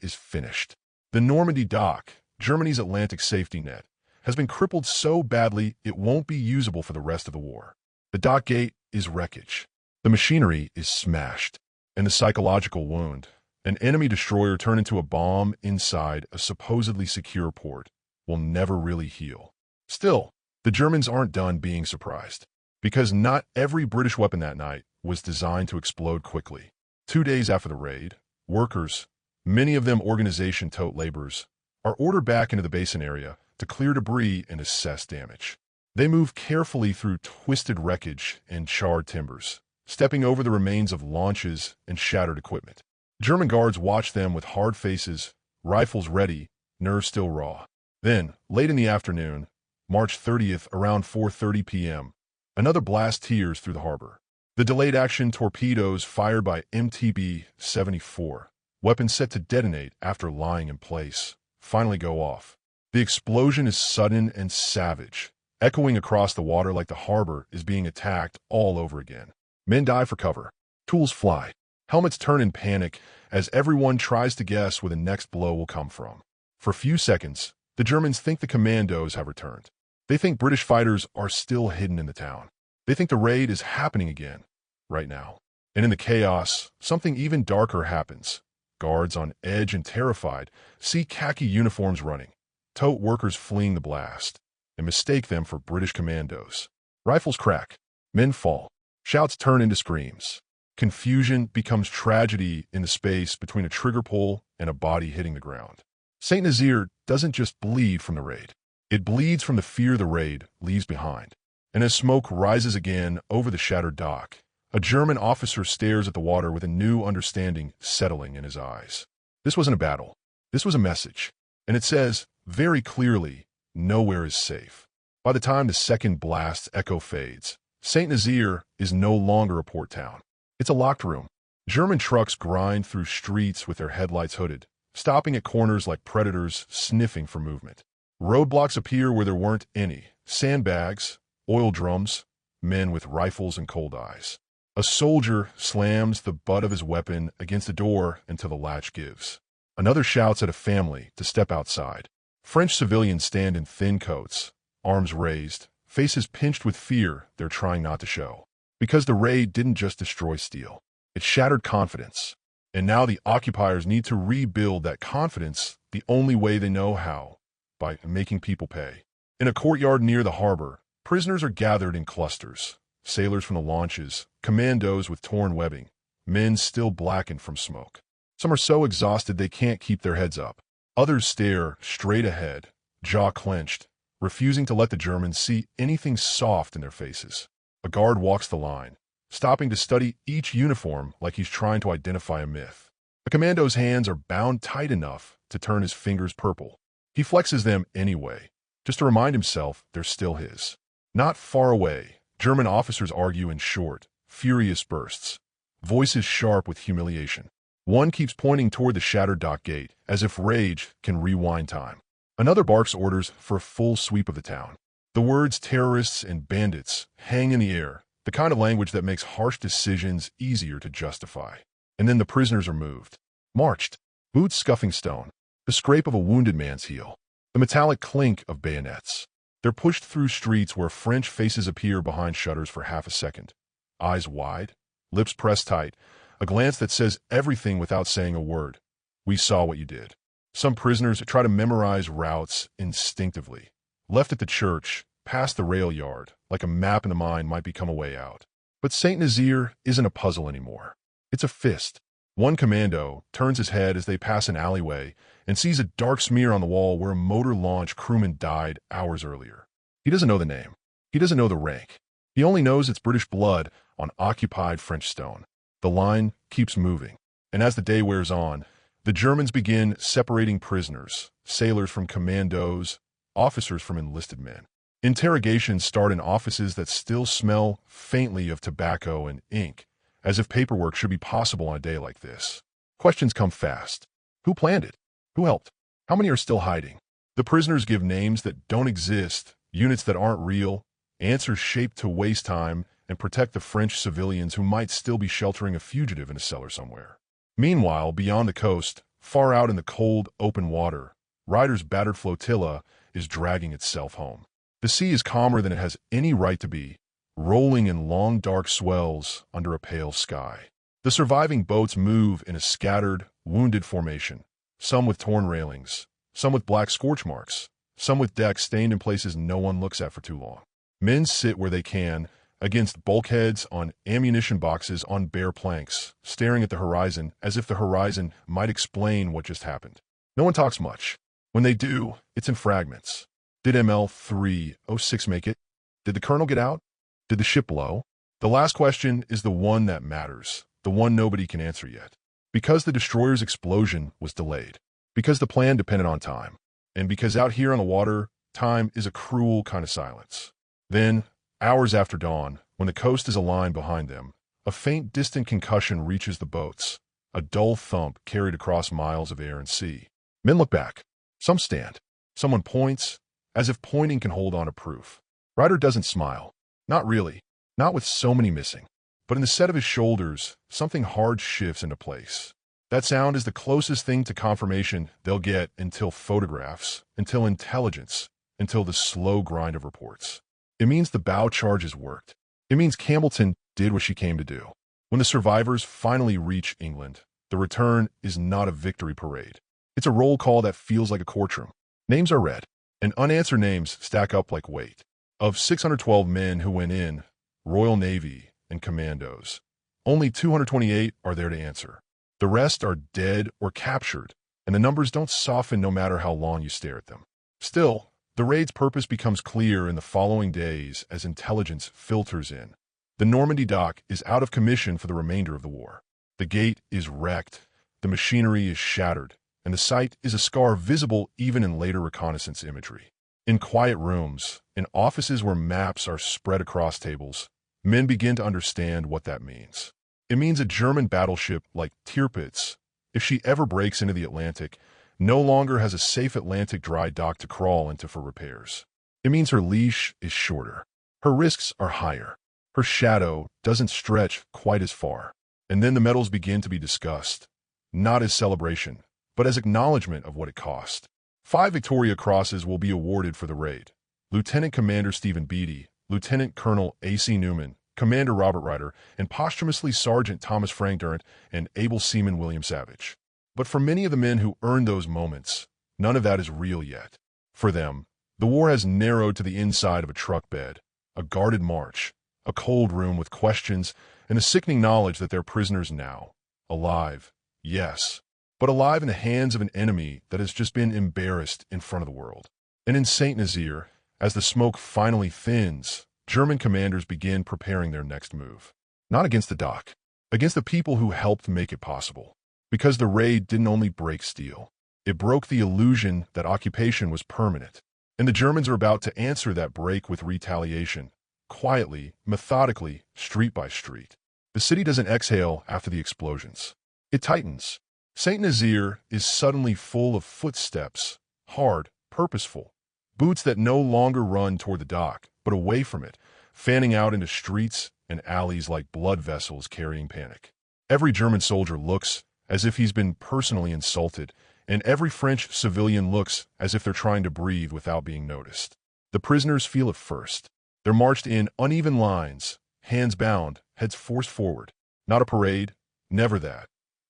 is finished. The Normandy dock, Germany's Atlantic safety net, has been crippled so badly it won't be usable for the rest of the war. The dock gate is wreckage. The machinery is smashed. And the psychological wound, an enemy destroyer turned into a bomb inside a supposedly secure port, will never really heal. Still, the Germans aren't done being surprised, because not every British weapon that night was designed to explode quickly. 2 days after the raid, workers, many of them organization tote laborers, are ordered back into the basin area to clear debris and assess damage. They move carefully through twisted wreckage and charred timbers, stepping over the remains of launches and shattered equipment. German guards watch them with hard faces, rifles ready, nerves still raw. Then, late in the afternoon, March 30th, around 4:30 p.m., another blast tears through the harbor. The delayed action torpedoes fired by MTB-74, weapons set to detonate after lying in place, finally go off. The explosion is sudden and savage, echoing across the water like the harbor is being attacked all over again. Men dive for cover. Tools fly. Helmets turn in panic as everyone tries to guess where the next blow will come from. For a few seconds, the Germans think the commandos have returned. They think British fighters are still hidden in the town. They think the raid is happening again, right now. And in the chaos, something even darker happens. Guards on edge and terrified see khaki uniforms running, tote workers fleeing the blast, and mistake them for British commandos. Rifles crack. Men fall. Shouts turn into screams. Confusion becomes tragedy in the space between a trigger pull and a body hitting the ground. St. Nazaire doesn't just bleed from the raid. It bleeds from the fear the raid leaves behind. And as smoke rises again over the shattered dock, a German officer stares at the water with a new understanding settling in his eyes. This wasn't a battle. This was a message. And it says, very clearly, nowhere is safe. By the time the second blast's echo fades, St. Nazaire is no longer a port town. It's a locked room. German trucks grind through streets with their headlights hooded, stopping at corners like predators sniffing for movement. Roadblocks appear where there weren't any. Sandbags, oil drums, men with rifles and cold eyes. A soldier slams the butt of his weapon against the door until the latch gives. Another shouts at a family to step outside. French civilians stand in thin coats, arms raised, faces pinched with fear they're trying not to show. Because the raid didn't just destroy steel. It shattered confidence. And now the occupiers need to rebuild that confidence the only way they know how, by making people pay. In a courtyard near the harbor, prisoners are gathered in clusters. sailors from the launches, commandos with torn webbing, men still blackened from smoke. Some are so exhausted they can't keep their heads up. Others stare straight ahead, jaw clenched, refusing to let the Germans see anything soft in their faces. A guard walks the line, stopping to study each uniform like he's trying to identify a myth. A commando's hands are bound tight enough to turn his fingers purple. He flexes them anyway, just to remind himself they're still his. Not far away, German officers argue in short, furious bursts, voices sharp with humiliation. One keeps pointing toward the shattered dock gate, as if rage can rewind time. Another barks orders for a full sweep of the town. The words terrorists and bandits hang in the air, the kind of language that makes harsh decisions easier to justify. And then the prisoners are moved, marched, boots scuffing stone, the scrape of a wounded man's heel, the metallic clink of bayonets. They're pushed through streets where French faces appear behind shutters for half a second. Eyes wide, lips pressed tight, a glance that says everything without saying a word. We saw what you did. Some prisoners try to memorize routes instinctively. Left at the church, past the rail yard, like a map in the mind might become a way out. But St. Nazaire isn't a puzzle anymore. It's a fist. One commando turns his head as they pass an alleyway and sees a dark smear on the wall where a motor launch crewman died hours earlier. He doesn't know the name. He doesn't know the rank. He only knows it's British blood on occupied French stone. The line keeps moving, and as the day wears on, the Germans begin separating prisoners, sailors from commandos, officers from enlisted men. Interrogations start in offices that still smell faintly of tobacco and ink, as if paperwork should be possible on a day like this. Questions come fast. Who planned it? Who helped? How many are still hiding? The prisoners give names that don't exist, units that aren't real, answers shaped to waste time and protect the French civilians who might still be sheltering a fugitive in a cellar somewhere. Meanwhile, beyond the coast, far out in the cold, open water, Ryder's battered flotilla is dragging itself home. The sea is calmer than it has any right to be, rolling in long dark swells under a pale sky. The surviving boats move in a scattered, wounded formation, some with torn railings, some with black scorch marks, some with decks stained in places no one looks at for too long. Men sit where they can, against bulkheads, on ammunition boxes, on bare planks, staring at the horizon as if the horizon might explain what just happened. No one talks much. When they do, it's in fragments. Did ML306 make it? Did the colonel get out? Did the ship blow? The last question is the one that matters, the one nobody can answer yet. Because the destroyer's explosion was delayed. Because the plan depended on time. And because out here on the water, time is a cruel kind of silence. Then, hours after dawn, when the coast is aligned behind them, a faint distant concussion reaches the boats, a dull thump carried across miles of air and sea. Men look back. Some stand. Someone points, as if pointing can hold on to proof. Ryder doesn't smile. Not really. Not with so many missing. But in the set of his shoulders, something hard shifts into place. That sound is the closest thing to confirmation they'll get until photographs, until intelligence, until the slow grind of reports. It means the bow charges worked. It means Campbellton did what she came to do. When the survivors finally reach England, the return is not a victory parade. It's a roll call that feels like a courtroom. Names are read, and unanswered names stack up like weight. Of 612 men who went in, Royal Navy and commandos, only 228 are there to answer. The rest are dead or captured, and the numbers don't soften no matter how long you stare at them. Still, the raid's purpose becomes clear in the following days as intelligence filters in. The Normandy dock is out of commission for the remainder of the war. The gate is wrecked, the machinery is shattered, and the site is a scar visible even in later reconnaissance imagery. In quiet rooms, in offices where maps are spread across tables, men begin to understand what that means. It means a German battleship like Tirpitz, if she ever breaks into the Atlantic, no longer has a safe Atlantic dry dock to crawl into for repairs. It means her leash is shorter. Her risks are higher. Her shadow doesn't stretch quite as far. And then the medals begin to be discussed, not as celebration, but as acknowledgement of what it cost. 5 Victoria Crosses will be awarded for the raid. Lieutenant Commander Stephen Beatty, Lieutenant Colonel A.C. Newman, Commander Robert Ryder, and posthumously Sergeant Thomas Frank Durant and able seaman William Savage. But for many of the men who earned those moments, none of that is real yet. For them, the war has narrowed to the inside of a truck bed, a guarded march, A cold room with questions and a sickening knowledge that they're prisoners now. Alive, yes, but alive in the hands of an enemy that has just been embarrassed in front of the world. And in St. Nazaire, as the smoke finally thins, German commanders begin preparing their next move. Not against the dock, against the people who helped make it possible. Because the raid didn't only break steel, it broke the illusion that occupation was permanent. And the Germans are about to answer that break with retaliation, quietly, methodically, street by street. The city doesn't exhale after the explosions. It tightens. St. Nazaire is suddenly full of footsteps, hard, purposeful, boots that no longer run toward the dock, but away from it, fanning out into streets and alleys like blood vessels carrying panic. Every German soldier looks as if he's been personally insulted, and every French civilian looks as if they're trying to breathe without being noticed. The prisoners feel it first. They're marched in uneven lines, hands bound, heads forced forward. Not a parade, never that.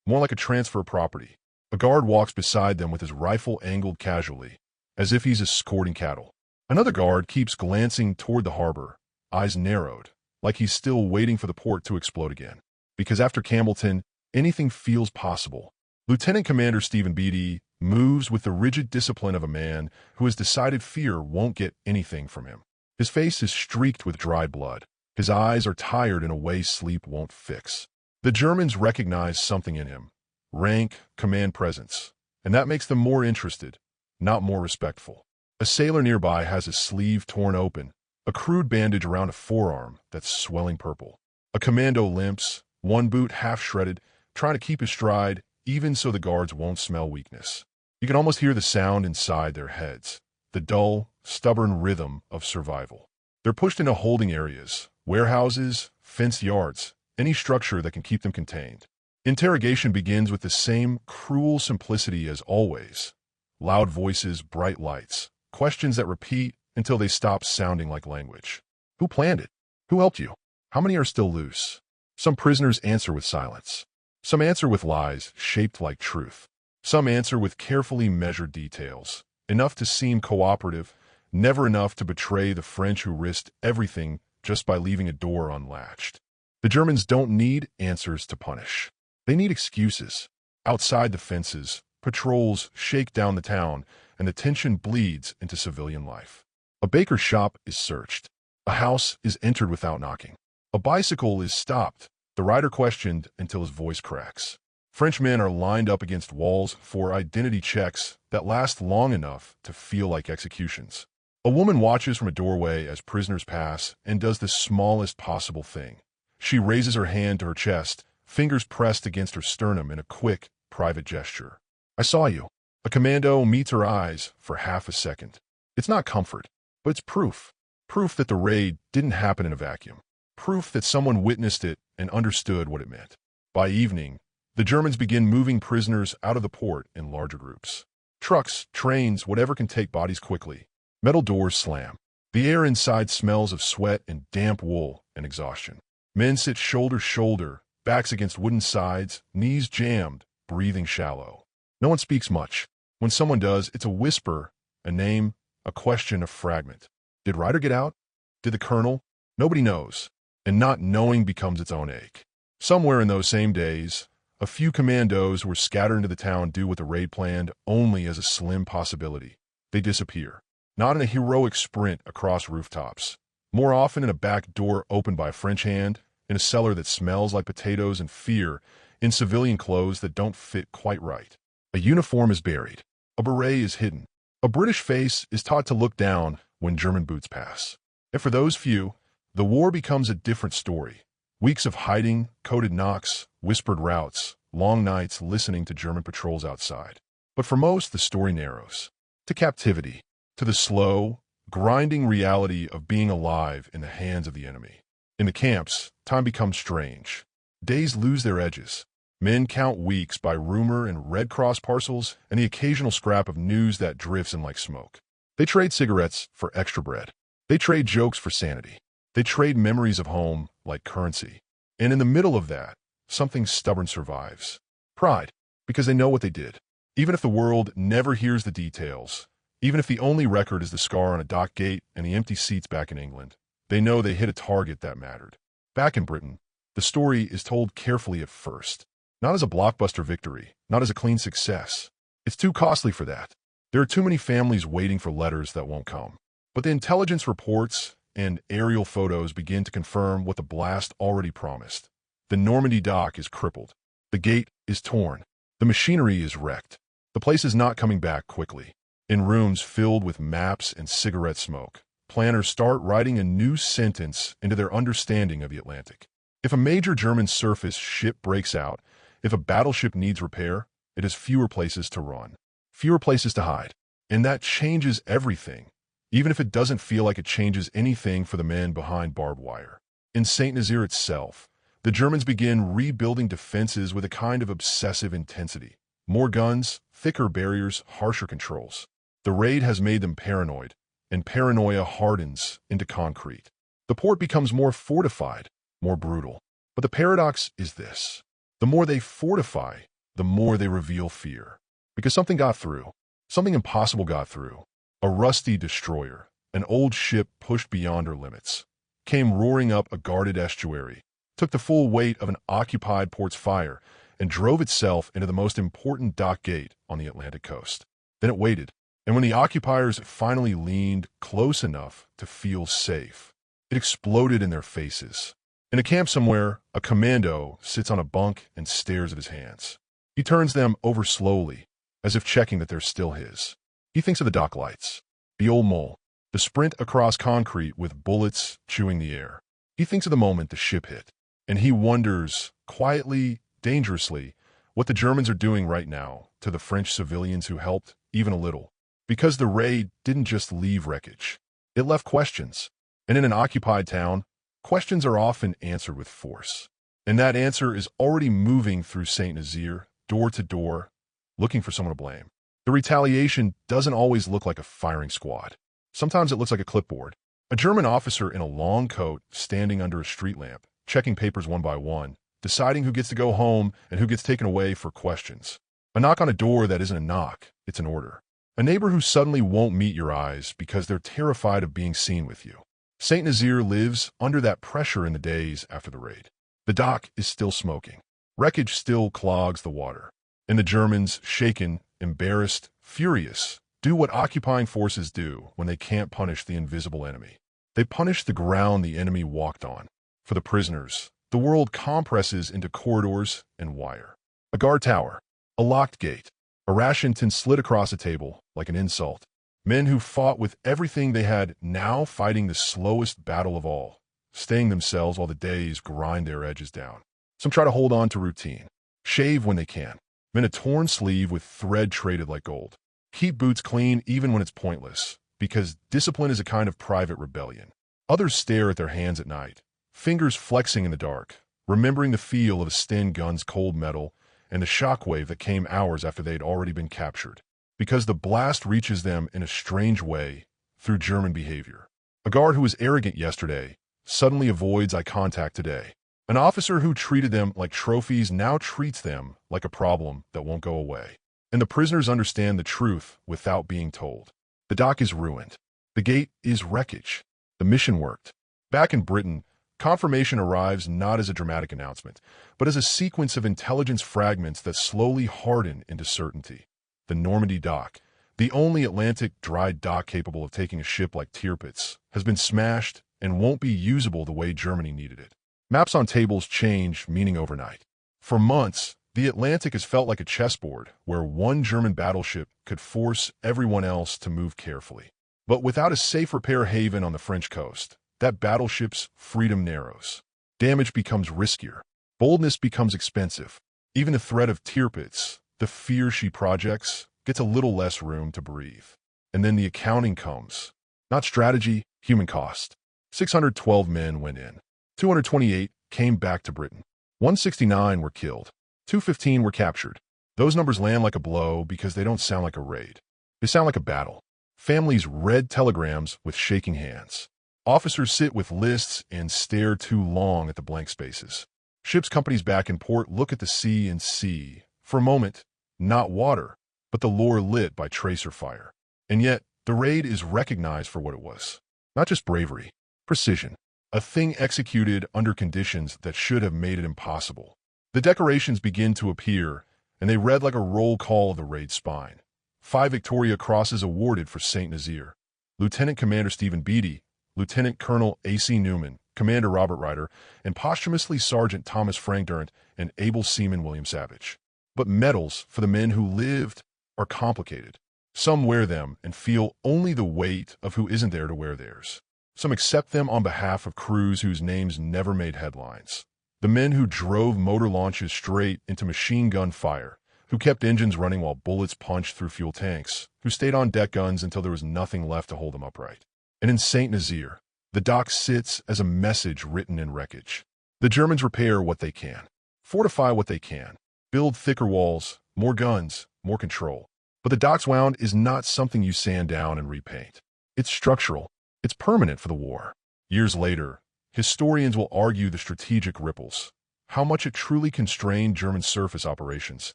More like a transfer of property. A guard walks beside them with his rifle angled casually, as if he's escorting cattle. Another guard keeps glancing toward the harbor, eyes narrowed, like he's still waiting for the port to explode again. Because after Campbellton, anything feels possible. Lieutenant Commander Stephen Beatty moves with the rigid discipline of a man who has decided fear won't get anything from him. His face is streaked with dried blood. His eyes are tired in a way sleep won't fix. The Germans recognize something in him. Rank, command presence. And that makes them more interested, not more respectful. A sailor nearby has his sleeve torn open, a crude bandage around a forearm that's swelling purple. A commando limps, one boot half shredded, trying to keep his stride, even so the guards won't smell weakness. You can almost hear the sound inside their heads, the dull, stubborn rhythm of survival. They're pushed into holding areas, warehouses, fenced yards, any structure that can keep them contained. Interrogation begins with the same cruel simplicity as always. Loud voices, bright lights, questions that repeat until they stop sounding like language. Who planned it? Who helped you? How many are still loose? Some prisoners answer with silence. Some answer with lies shaped like truth. Some answer with carefully measured details, enough to seem cooperative, never enough to betray the French who risked everything just by leaving a door unlatched. The Germans don't need answers to punish. They need excuses. Outside the fences, patrols shake down the town, and the tension bleeds into civilian life. A baker's shop is searched. A house is entered without knocking. A bicycle is stopped, the rider questioned until his voice cracks. French men are lined up against walls for identity checks that last long enough to feel like executions. A woman watches from a doorway as prisoners pass and does the smallest possible thing. She raises her hand to her chest, fingers pressed against her sternum in a quick, private gesture. I saw you. A commando meets her eyes for half a second. It's not comfort, but it's proof. Proof that the raid didn't happen in a vacuum. Proof that someone witnessed it and understood what it meant. By evening, the Germans begin moving prisoners out of the port in larger groups. Trucks, trains, whatever can take bodies quickly. Metal doors slam. The air inside smells of sweat and damp wool and exhaustion. Men sit shoulder to shoulder, backs against wooden sides, knees jammed, breathing shallow. No one speaks much. When someone does, it's a whisper, a name, a question, a fragment. Did Ryder get out? Did the colonel? Nobody knows. And not knowing becomes its own ache. Somewhere in those same days, a few commandos who were scattered into the town do what the raid planned only as a slim possibility. They disappear. Not in a heroic sprint across rooftops. More often in a back door opened by a French hand, in a cellar that smells like potatoes and fear, in civilian clothes that don't fit quite right. A uniform is buried. A beret is hidden. A British face is taught to look down when German boots pass. And for those few, the war becomes a different story. Weeks of hiding, coded knocks, whispered routes, long nights listening to German patrols outside. But for most, the story narrows. To captivity. To the slow, grinding reality of being alive in the hands of the enemy. In the camps, time becomes strange. Days lose their edges. Men count weeks by rumor and Red Cross parcels and the occasional scrap of news that drifts in like smoke. They trade cigarettes for extra bread. They trade jokes for sanity. They trade memories of home like currency. And in the middle of that, something stubborn survives. Pride, because they know what they did. Even if the world never hears the details, even if the only record is the scar on a dock gate and the empty seats back in England, They know they hit a target that mattered. Back in Britain, the story is told carefully at first. Not as a blockbuster victory, not as a clean success. It's too costly for that. There are too many families waiting for letters that won't come. But the intelligence reports and aerial photos begin to confirm what the blast already promised. The Normandy dock is crippled. The gate is torn. The machinery is wrecked. The place is not coming back quickly. In rooms filled with maps and cigarette smoke, planners start writing a new sentence into their understanding of the Atlantic. If a major German surface ship breaks out, if a battleship needs repair, it has fewer places to run, fewer places to hide. And that changes everything, even if it doesn't feel like it changes anything for the men behind barbed wire. In St. Nazaire itself, the Germans begin rebuilding defenses with a kind of obsessive intensity. More guns, thicker barriers, harsher controls. The raid has made them paranoid, and paranoia hardens into concrete. The port becomes more fortified, more brutal. But the paradox is this. The more they fortify, the more they reveal fear. Because something got through. Something impossible got through. A rusty destroyer, an old ship pushed beyond her limits, came roaring up a guarded estuary, took the full weight of an occupied port's fire, and drove itself into the most important dock gate on the Atlantic coast. Then it waited, and when the occupiers finally leaned close enough to feel safe, it exploded in their faces. In a camp somewhere, a commando sits on a bunk and stares at his hands. He turns them over slowly, as if checking that they're still his. He thinks of the dock lights, the old mole, the sprint across concrete with bullets chewing the air. He thinks of the moment the ship hit, and he wonders, quietly, dangerously, what the Germans are doing right now to the French civilians who helped, even a little. Because the raid didn't just leave wreckage. It left questions. And in an occupied town, questions are often answered with force. And that answer is already moving through St. Nazaire, door to door, looking for someone to blame. The retaliation doesn't always look like a firing squad. Sometimes it looks like a clipboard. A German officer in a long coat standing under a street lamp, checking papers one by one, deciding who gets to go home and who gets taken away for questions. A knock on a door that isn't a knock, it's an order. A neighbor who suddenly won't meet your eyes because they're terrified of being seen with you. St. Nazaire lives under that pressure in the days after the raid. The dock is still smoking. Wreckage still clogs the water. And the Germans, shaken, embarrassed, furious, do what occupying forces do when they can't punish the invisible enemy. They punish the ground the enemy walked on. For the prisoners, the world compresses into corridors and wire. A guard tower, a locked gate, a ration tin slid across a table like an insult. Men who fought with everything they had now fighting the slowest battle of all, staying themselves while the days grind their edges down. Some try to hold on to routine, shave when they can, mend a torn sleeve with thread traded like gold. Keep boots clean even when it's pointless, because discipline is a kind of private rebellion. Others stare at their hands at night, fingers flexing in the dark, remembering the feel of a Sten gun's cold metal and the shockwave that came hours after they'd already been captured. Because the blast reaches them in a strange way through German behavior. A guard who was arrogant yesterday suddenly avoids eye contact today. An officer who treated them like trophies now treats them like a problem that won't go away. And the prisoners understand the truth without being told. The dock is ruined. The gate is wreckage. The mission worked. Back in Britain, confirmation arrives not as a dramatic announcement, but as a sequence of intelligence fragments that slowly harden into certainty. The Normandy dock, the only Atlantic dry dock capable of taking a ship like Tirpitz, has been smashed and won't be usable the way Germany needed it. Maps on tables change meaning overnight. For months, the Atlantic has felt like a chessboard where one German battleship could force everyone else to move carefully. But without a safe repair haven on the French coast, that battleship's freedom narrows. Damage becomes riskier. Boldness becomes expensive. Even the threat of Tirpitz, the fear she projects, gets a little less room to breathe. And then the accounting comes. Not strategy, human cost. 612 men went in. 228 came back to Britain. 169 were killed. 215 were captured. Those numbers land like a blow because they don't sound like a raid. They sound like a battle. Families read telegrams with shaking hands. Officers sit with lists and stare too long at the blank spaces. Ships' companies back in port look at the sea and see, for a moment, not water, but the lure lit by tracer fire. And yet, the raid is recognized for what it was. Not just bravery, precision. a thing executed under conditions that should have made it impossible. The decorations begin to appear, and they read like a roll call of the raid's spine. 5 Victoria Crosses awarded for St. Nazaire. Lieutenant Commander Stephen Beatty, Lieutenant Colonel A.C. Newman, Commander Robert Ryder, and posthumously Sergeant Thomas Frank Durant and able seaman William Savage. But medals for the men who lived are complicated. Some wear them and feel only the weight of who isn't there to wear theirs. Some accept them on behalf of crews whose names never made headlines. The men who drove motor launches straight into machine gun fire, who kept engines running while bullets punched through fuel tanks, who stayed on deck guns until there was nothing left to hold them upright. And in St. Nazaire, the dock sits as a message written in wreckage. The Germans repair what they can, fortify what they can, build thicker walls, more guns, more control. But the dock's wound is not something you sand down and repaint. It's structural. It's permanent for the war. Years later, historians will argue the strategic ripples, how much it truly constrained German surface operations,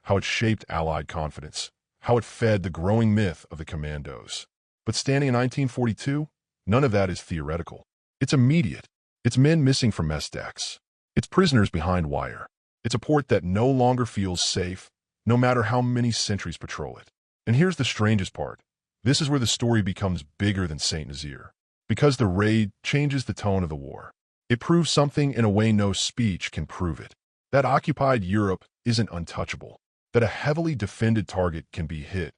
how it shaped Allied confidence, how it fed the growing myth of the commandos. But standing in 1942, none of that is theoretical. It's immediate. It's men missing from mess decks. It's prisoners behind wire. It's a port that no longer feels safe, no matter how many sentries patrol it. And here's the strangest part. This is where the story becomes bigger than St. Nazaire. Because the raid changes the tone of the war. It proves something in a way no speech can prove it. That occupied Europe isn't untouchable. That a heavily defended target can be hit,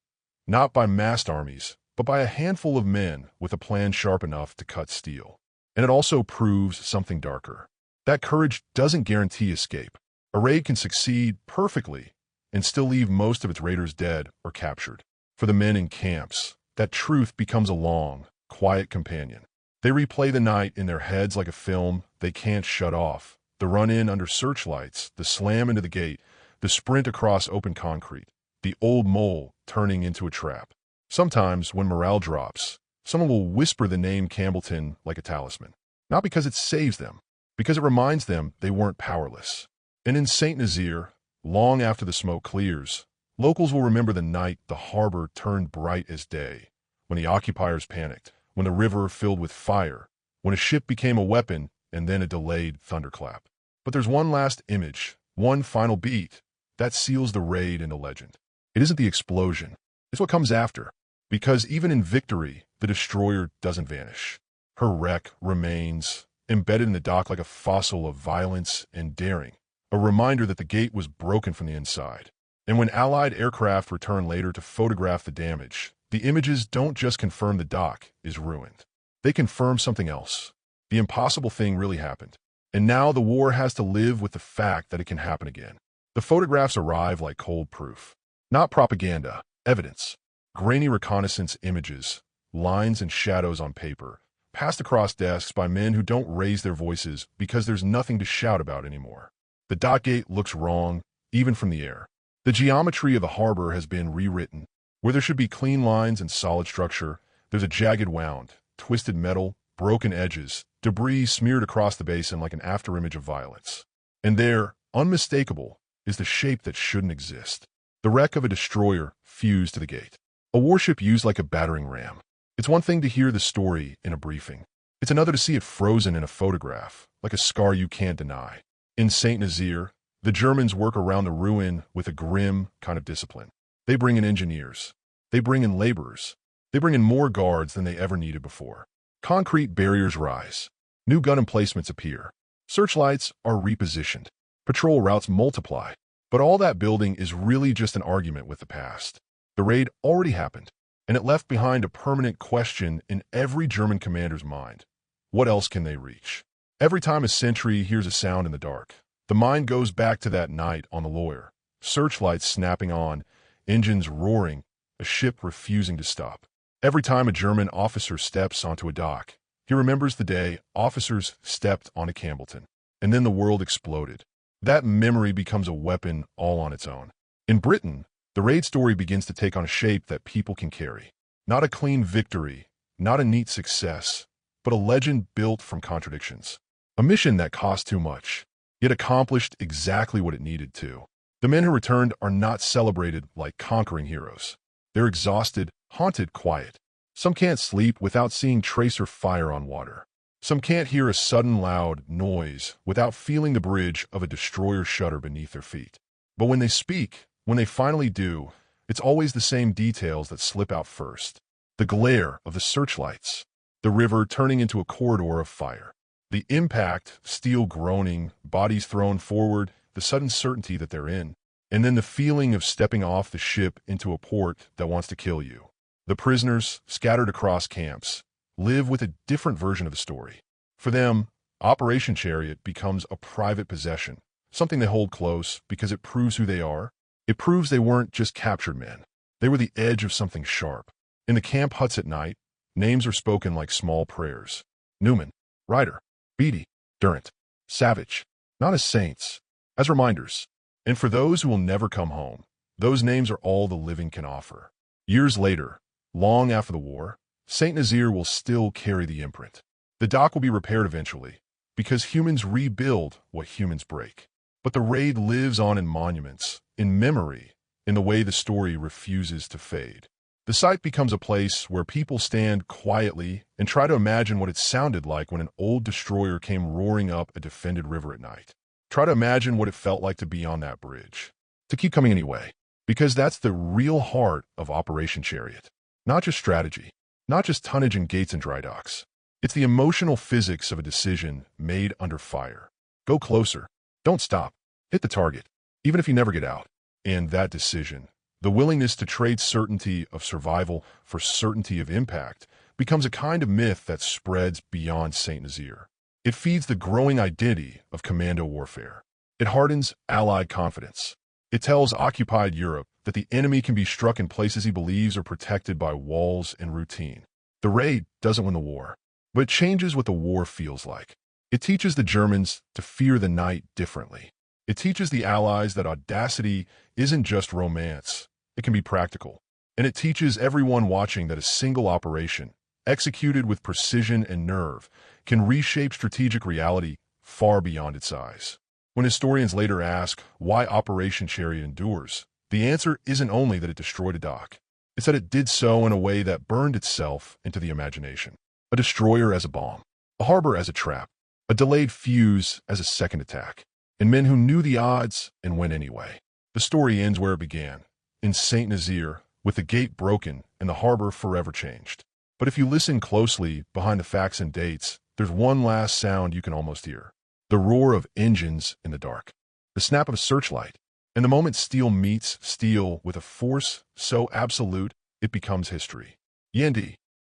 not by massed armies, but by a handful of men with a plan sharp enough to cut steel. And it also proves something darker. That courage doesn't guarantee escape. A raid can succeed perfectly and still leave most of its raiders dead or captured. For the men in camps, that truth becomes a long, quiet companion. They replay the night in their heads like a film they can't shut off. The run-in under searchlights, the slam into the gate, the sprint across open concrete, the old mole turning into a trap. Sometimes, when morale drops, someone will whisper the name Campbellton like a talisman. Not because it saves them, because it reminds them they weren't powerless. And in St. Nazaire, long after the smoke clears, locals will remember the night the harbor turned bright as day, when the occupiers panicked, when the river filled with fire, when a ship became a weapon and then a delayed thunderclap. But there's one last image, one final beat, that seals the raid into legend. It isn't the explosion. It's what comes after. Because even in victory, the destroyer doesn't vanish. Her wreck remains, embedded in the dock like a fossil of violence and daring, a reminder that the gate was broken from the inside. And when Allied aircraft return later to photograph the damage, the images don't just confirm the dock is ruined. They confirm something else. The impossible thing really happened. And now the war has to live with the fact that it can happen again. The photographs arrive like cold proof. Not propaganda, evidence. Grainy reconnaissance images, lines and shadows on paper, passed across desks by men who don't raise their voices because there's nothing to shout about anymore. The dock gate looks wrong, even from the air. The geometry of the harbor has been rewritten. Where there should be clean lines and solid structure, there's a jagged wound, twisted metal, broken edges, debris smeared across the basin like an afterimage of violence. And there, unmistakable, is the shape that shouldn't exist. The wreck of a destroyer fused to the gate. A warship used like a battering ram. It's one thing to hear the story in a briefing. It's another to see it frozen in a photograph, like a scar you can't deny. In St. Nazaire, the Germans work around the ruin with a grim kind of discipline. They bring in engineers. They bring in laborers. They bring in more guards than they ever needed before. Concrete barriers rise. New gun emplacements appear. Searchlights are repositioned. Patrol routes multiply. But all that building is really just an argument with the past. The raid already happened, and it left behind a permanent question in every German commander's mind. What else can they reach? Every time a sentry hears a sound in the dark, the mind goes back to that night on the Loire. Searchlights snapping on, engines roaring, a ship refusing to stop. Every time a German officer steps onto a dock, he remembers the day officers stepped onto Campbellton, and then the world exploded. That memory becomes a weapon all on its own. In Britain, the raid story begins to take on a shape that people can carry. Not a clean victory, not a neat success, but a legend built from contradictions. A mission that cost too much, yet accomplished exactly what it needed to. The men who returned are not celebrated like conquering heroes. They're exhausted, haunted, quiet. Some can't sleep without seeing tracer fire on water. Some can't hear a sudden loud noise without feeling the bridge of a destroyer shudder beneath their feet. But when they speak, when they finally do, it's always the same details that slip out first. The glare of the searchlights, the river turning into a corridor of fire, the impact, steel groaning, bodies thrown forward, the sudden certainty that they're in, and then the feeling of stepping off the ship into a port that wants to kill you. The prisoners, scattered across camps, live with a different version of the story. For them, Operation Chariot becomes a private possession, something they hold close because it proves who they are. It proves they weren't just captured men. They were the edge of something sharp. In the camp huts at night, names are spoken like small prayers. Newman, Ryder, Beatty, Durant, Savage, not as saints, as reminders. And for those who will never come home, those names are all the living can offer. Years later, long after the war, St. Nazaire will still carry the imprint. The dock will be repaired eventually, because humans rebuild what humans break. But the raid lives on in monuments, in memory, in the way the story refuses to fade. The site becomes a place where people stand quietly and try to imagine what it sounded like when an old destroyer came roaring up a defended river at night. Try to imagine what it felt like to be on that bridge, to keep coming anyway, because that's the real heart of Operation Chariot. Not just strategy, not just tonnage and gates and dry docks. It's the emotional physics of a decision made under fire. Go closer. Don't stop. Hit the target, even if you never get out. And that decision, the willingness to trade certainty of survival for certainty of impact, becomes a kind of myth that spreads beyond St. Nazaire. It feeds the growing identity of commando warfare. It hardens Allied confidence. It tells occupied Europe that the enemy can be struck in places he believes are protected by walls and routine. The raid doesn't win the war, but it changes what the war feels like. It teaches the Germans to fear the night differently. It teaches the Allies that audacity isn't just romance, it can be practical. And it teaches everyone watching that a single operation, executed with precision and nerve, can reshape strategic reality far beyond its size. When historians later ask why Operation Chariot endures, the answer isn't only that it destroyed a dock. It's that it did so in a way that burned itself into the imagination. A destroyer as a bomb, a harbor as a trap, a delayed fuse as a second attack, and men who knew the odds and went anyway. The story ends where it began, in St. Nazaire, with the gate broken and the harbor forever changed. But if you listen closely behind the facts and dates, there's one last sound you can almost hear. The roar of engines in the dark, the snap of a searchlight, and the moment steel meets steel with a force so absolute it becomes history. Yendi.